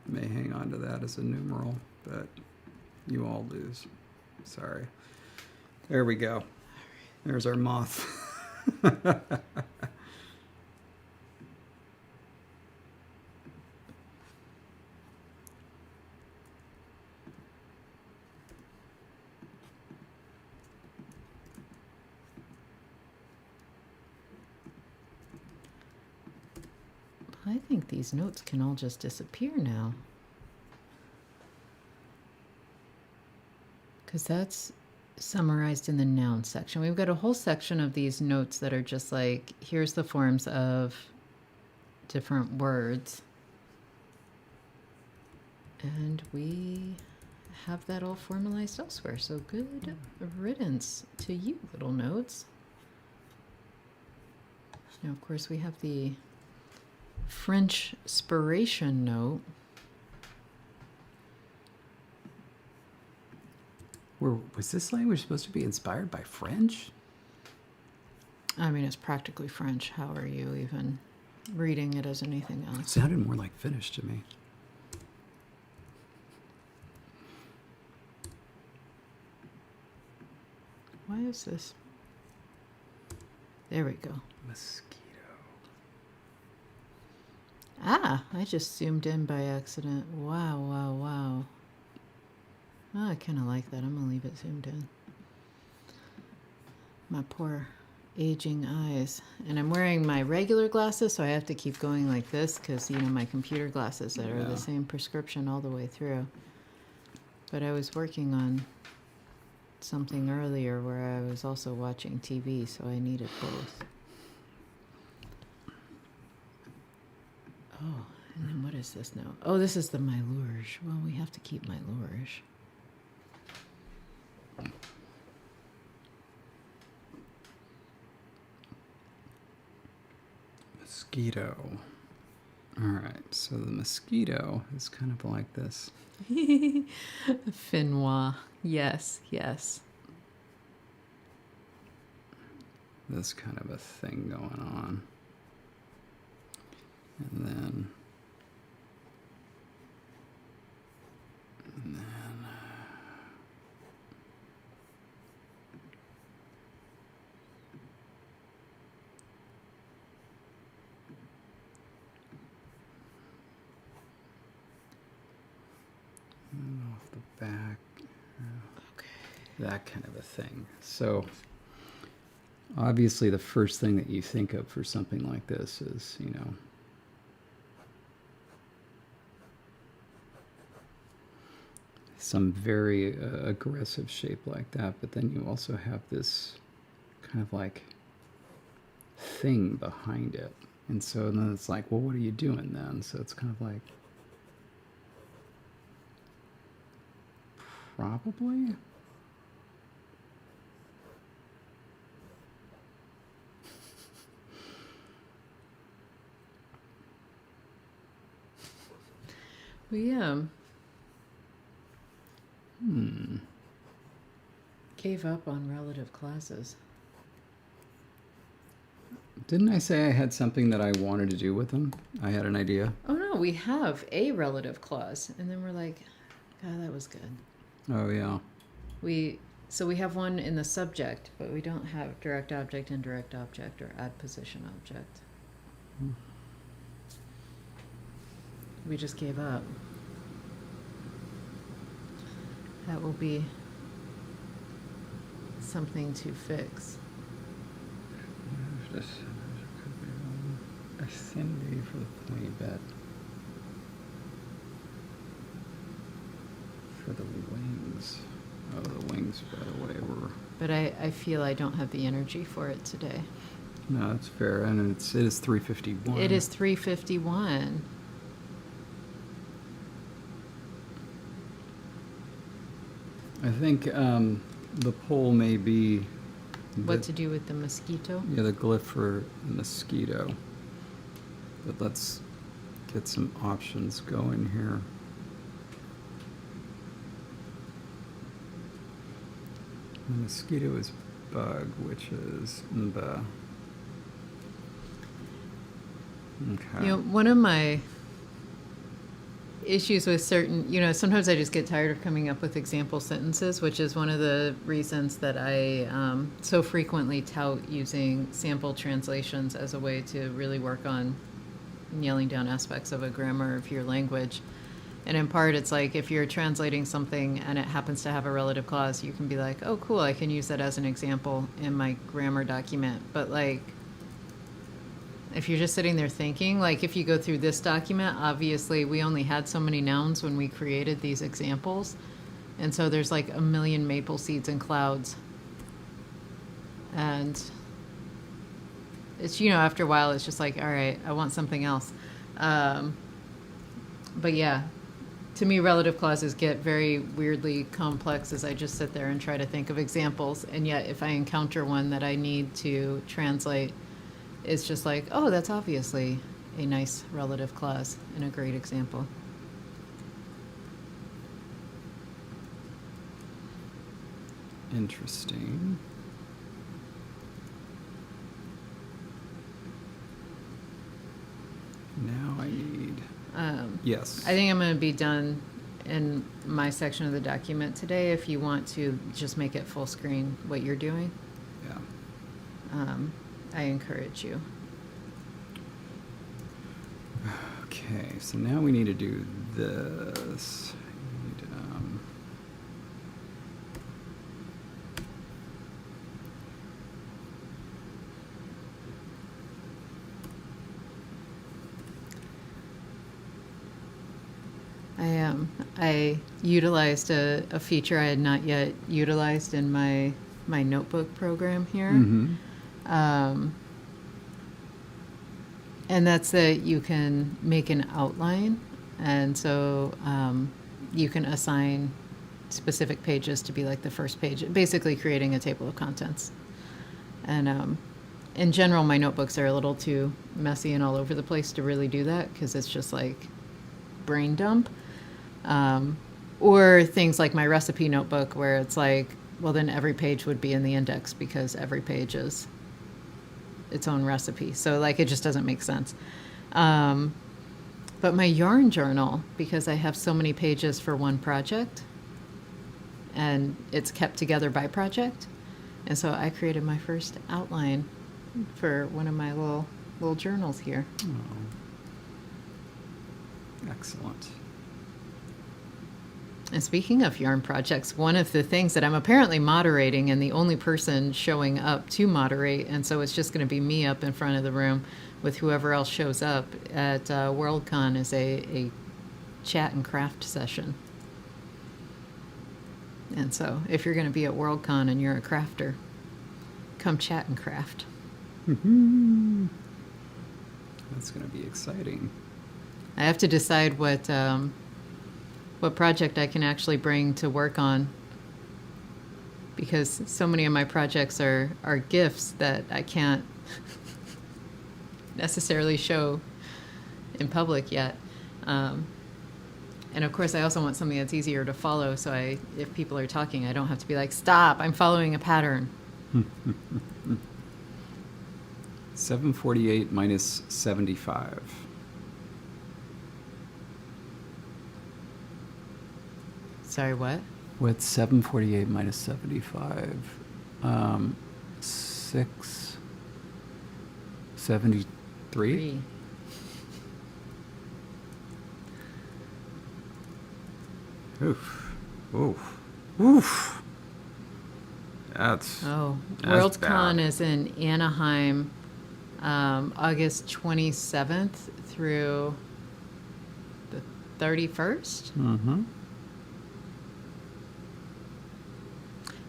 May hang on to that as a numeral, but you all lose. Sorry. There we go. There's our moth. I think these notes can all just disappear now. Because that's summarized in the noun section. We've got a whole section of these notes that are just like, here's the forms of different words. And we have that all formalized elsewhere. So good riddance to you, little notes. Now, of course, we have the French spiration note. Was this language supposed to be inspired by French? I mean, it's practically French. How are you even reading it as anything It else? sounded more like Finnish to me. Why is this? There we go. Mosquito. Ah, I just zoomed in by accident. Wow, wow, wow. Oh, I kind of like that. I'm going to leave it zoomed in. My poor aging eyes. And I'm wearing my regular glasses, so I have to keep going like this because, you know, my computer glasses that are the same prescription all the way through. But I was working on something earlier where I was also watching TV, so I needed both. Oh, and then what is this now? Oh, this is the Milouge. Well, we have to keep Milouge. Mosquito. All right, so the mosquito is kind of like this. Finnois. Yes, yes. This kind of a thing going on. And then and off the back. Okay. That kind of a thing. So obviously the first thing that you think of for something like this is, you know, some very aggressive shape like that, but then you also have this kind of like thing behind it. And so then it's like, well, what are you doing then? So it's kind of like, probably? We gave up on relative clauses. Didn't I say I had something that I wanted to do with them? I had an idea. Oh no, we have a relative clause, and then we're like, God, that was good. Oh, yeah. So we have one in the subject, but we don't have direct object, indirect object, or add position object. We just gave up. That will be something to fix. This affinity for the pointy bit. For the wings. Oh, the wings, by the way, were... But I feel I don't have the energy for it today. No, that's fair. And it is 3:51. It is 3:51. I think the poll may be What to do with the mosquito? yeah, the glyph for mosquito. But let's get some options going here. The mosquito is bug, which is the. Okay. You know, one of my issues with certain, sometimes I just get tired of coming up with example sentences, which is one of the reasons that I so frequently tout using sample translations as a way to really work on nailing down aspects of a grammar of your language. And in part, it's like if you're translating something and it happens to have a relative clause, you can be like, oh, cool, I can use that as an example in my grammar document. But like, if you're just sitting there thinking, like if you go through this document, obviously we only had so many nouns when we created these examples. And so there's like a million maple seeds and clouds. And it's, after a while, it's just like, all right, I want something else. But yeah, to me, relative clauses get very weirdly complex as I just sit there and try to think of examples. And yet if I encounter one that I need to translate, it's just like, oh, that's obviously a nice relative clause and a great example. Interesting. Now I need. Yes. I think I'm going to be done in my section of the document today. If you want to just make it full screen what you're doing, Yeah. I encourage you. Okay, so now we need to do this. I utilized a feature I had not yet utilized in my notebook program here. Mm-hmm. And that's that you can make an outline, and so you can assign specific pages to be like the first page, basically creating a table of contents. And in general, my notebooks are a little too messy and all over the place to really do that because it's just like brain dump. Or things like my recipe notebook where it's like, well, then every page would be in the index because every page is its own recipe. So like, it just doesn't make sense. But my yarn journal, because I have so many pages for one project and it's kept together by project. And so I created my first outline for one of my little journals here. Oh. Excellent. And speaking of yarn projects, one of the things that I'm apparently moderating and the only person showing up to moderate, and so it's just going to be me up in front of the room with whoever else shows up at Worldcon, is a chat and craft session. And so if you're going to be at Worldcon and you're a crafter, come chat and craft. Mm-hmm. That's going to be exciting. I have to decide what project I can actually bring to work on, because so many of my projects are gifts that I can't necessarily show in public yet. And of course, I also want something that's easier to follow, so if people are talking, I don't have to be like, stop, I'm following a pattern. 748 minus 75. Sorry, what? What's 748 minus 75? 673? Three. Oof. Oof. Oof. That's Worldcon is in Anaheim, August 27th through the 31st. Mm-hmm.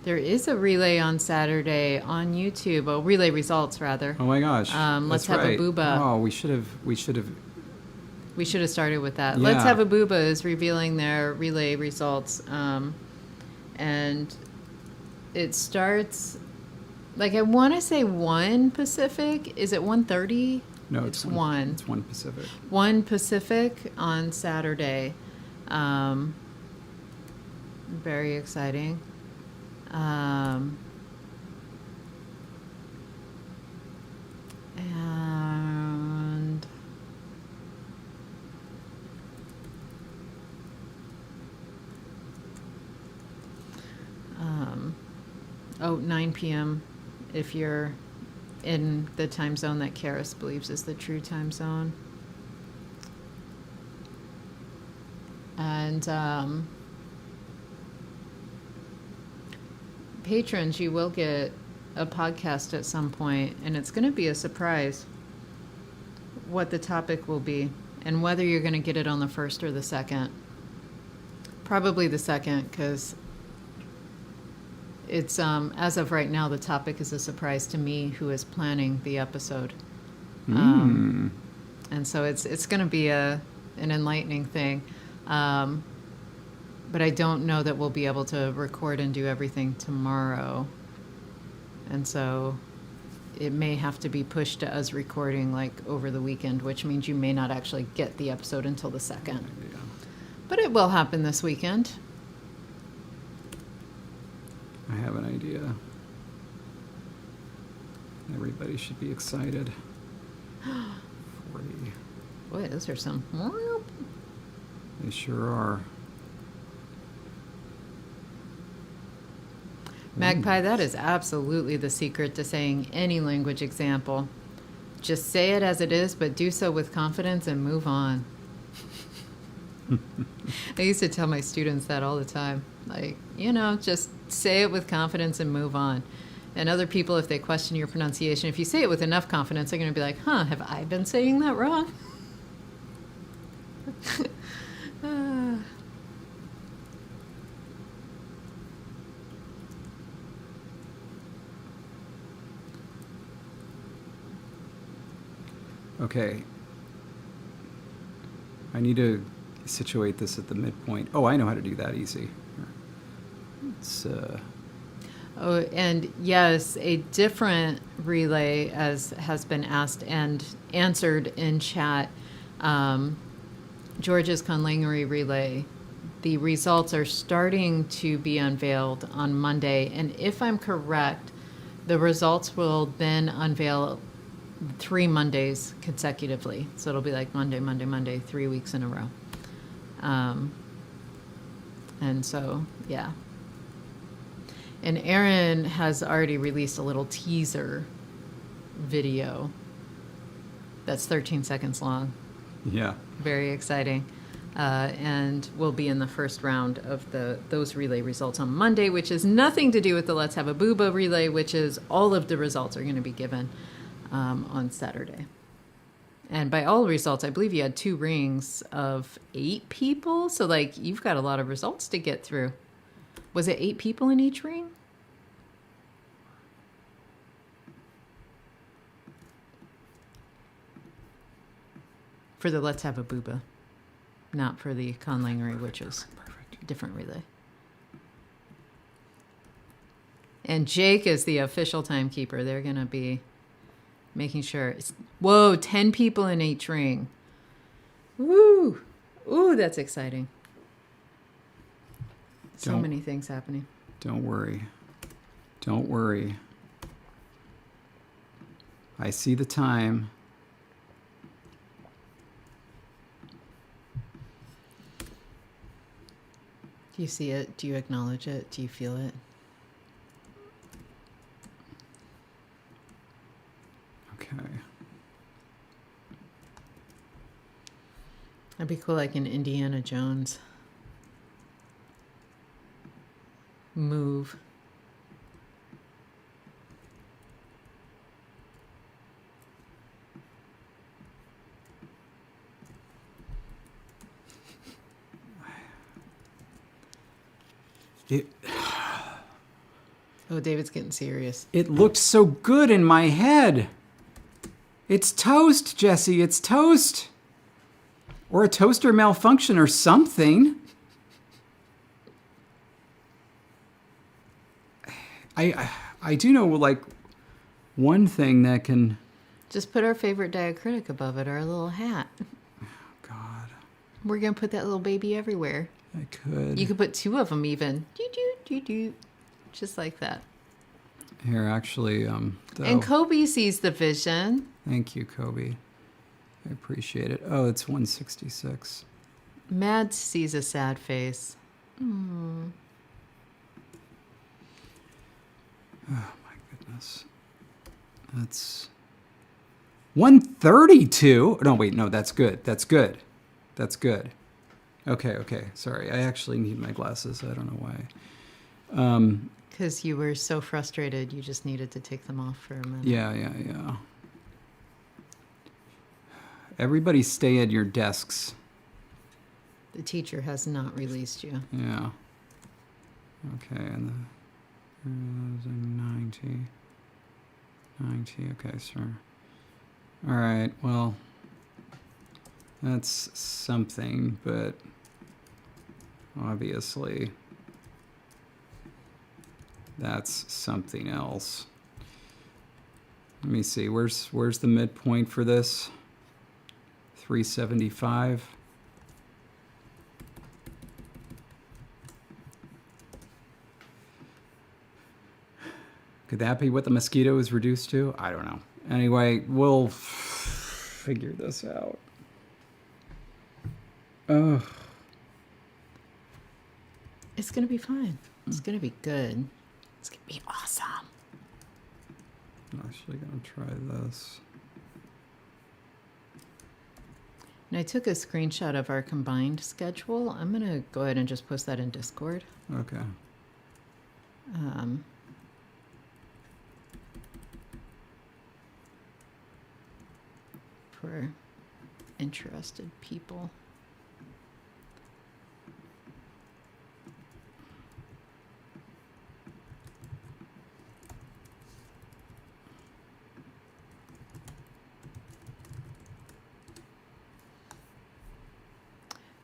There is a relay on Saturday on YouTube. Oh, relay results rather. Oh my gosh. Let's That's have right. a booba. Oh, we should have. We should have started with that. Yeah. Let's Have a Booba is revealing their relay results And it starts, like, I want to say 1 Pacific. Is it 1:30? No, it's 1. It's 1 Pacific. 1 Pacific on Saturday. Very exciting. And oh, 9 p.m. if you're in the time zone that Karis believes is the true time zone. And patrons, you will get a podcast at some point, and it's going to be a surprise what the topic will be and whether you're going to get it on the 1st or the 2nd. Probably the 2nd, because it's as of right now, the topic is a surprise to me, who is planning the episode. And so it's going to be an enlightening thing. But I don't know that we'll be able to record and do everything tomorrow. And so it may have to be pushed to us recording like over the weekend, which means you may not actually get the episode until the 2nd. Yeah. But it will happen this weekend. I have an idea. Everybody should be excited. 40. Boy, those are some. They sure are. Magpie, that is absolutely the secret to saying any language example. Just say it as it is, but do so with confidence and move on. I used to tell my students that all the time. Like, just say it with confidence and move on. And other people, if they question your pronunciation, if you say it with enough confidence, they're going to be like, have I been saying that wrong? Okay. I need to situate this at the midpoint. Oh, I know how to do that easy. It's Oh, and yes, a different relay, as has been asked and answered in chat, George's conlangery relay. The results are starting to be unveiled on Monday, and if I'm correct, the results will then unveil 3 Mondays consecutively. So it'll be like Monday, Monday, Monday, 3 weeks in a row. And so, yeah. And Aaron has already released a little teaser video that's 13 seconds long. yeah. Very exciting. And we'll be in the first round of those relay results on Monday, which has nothing to do with the Let's Have a Booba relay, which is all of the results are going to be given on Saturday. And by all results, I believe you had 2 rings of 8 people. So, like, you've got a lot of results to get through. Was it 8 people in each ring? For the Let's Have a Booba. Not for the conlangery, which is a different relay. And Jake is the official timekeeper. They're going to be making sure. Whoa, 10 people in each ring. Woo! Ooh, that's exciting. So many things happening. Don't worry. Don't worry. I see the time. Do you see it? Do you acknowledge it? Do you feel it? Okay. That'd be cool, like an Indiana Jones move. Oh, David's getting serious. It looked so good in my head. It's toast, Jesse. It's toast. Or a toaster malfunction or something. I do know, like, one thing that can... Just put our favorite diacritic above it, our little hat. God. We're going to put that little baby everywhere. I could. You could put 2 of them even. Just like that. Here, actually, And Kobe sees the vision. Thank you, Kobe. I appreciate it. Oh, it's 166. Mad sees a sad face. Oh, my goodness. That's 132. No, wait, no, that's good. That's good. That's good. Okay. Sorry, I actually need my glasses. I don't know why. Because you were so frustrated, you just needed to take them off for a minute. Yeah. Everybody stay at your desks. The teacher has not released you. Yeah. Okay, and the 90. Okay, sure. All right, well, that's something, but obviously that's something else. Let me see, where's the midpoint for this? 375. Could that be what the mosquito is reduced to? I don't know. Anyway, we'll figure this out. Oh. It's going to be fine. It's going to be good. It's going to be awesome. I'm actually going to try this. And I took a screenshot of our combined schedule. I'm going to go ahead and just post that in Discord. Okay. For interested people.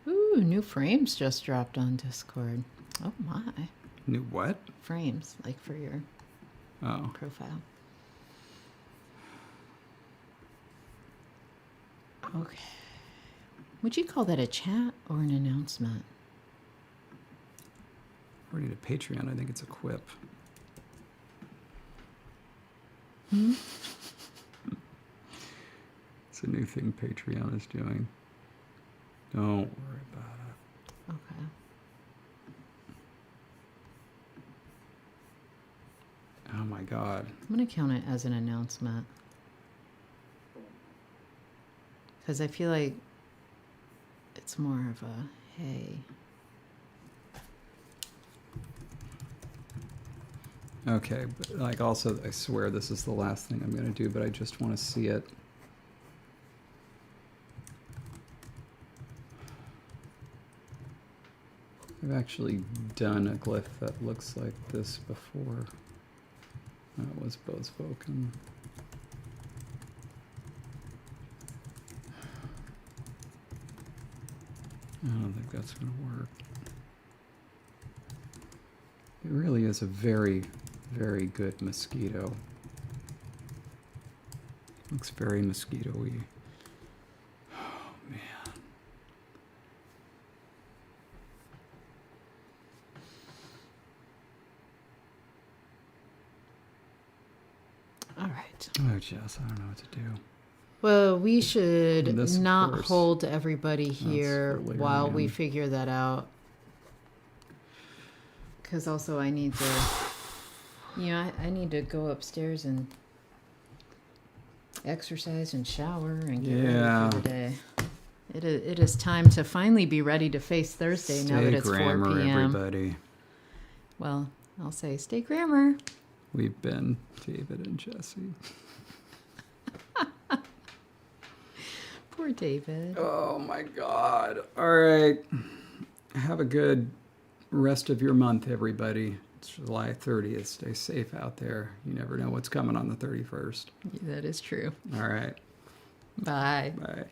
Ooh, new frames just dropped on Discord. Oh my. New what? Frames, like for your profile. Okay. Would you call that a chat or an announcement? According to Patreon, I think it's a quip. It's a new thing Patreon is doing. Don't worry about it. Okay. Oh my God. I'm going to count it as an announcement. Because I feel like it's more of a, hey. Okay, but like also, I swear this is the last thing I'm going to do, but I just want to see it. I've actually done a glyph that looks like this before. That was spoken. I don't think that's going to work. It really is a very, very good mosquito. Looks very mosquito-y. Oh, man. All right. Oh, Jess, I don't know what to do. Well, we should This, not course, hold everybody here for later while we on. figure that out. Because also I need to, I need to go upstairs and exercise and shower and get ready for the day. It is time to finally be ready to face Thursday now that it's 4 grammar, p.m. everybody. Well, I'll say stay grammar. We've been David and Jesse. Poor David. Oh my God. All right. Have a good rest of your month, everybody. It's July 30th. Stay safe out there. You never know what's coming on the 31st. That is true. All right. Bye. Bye.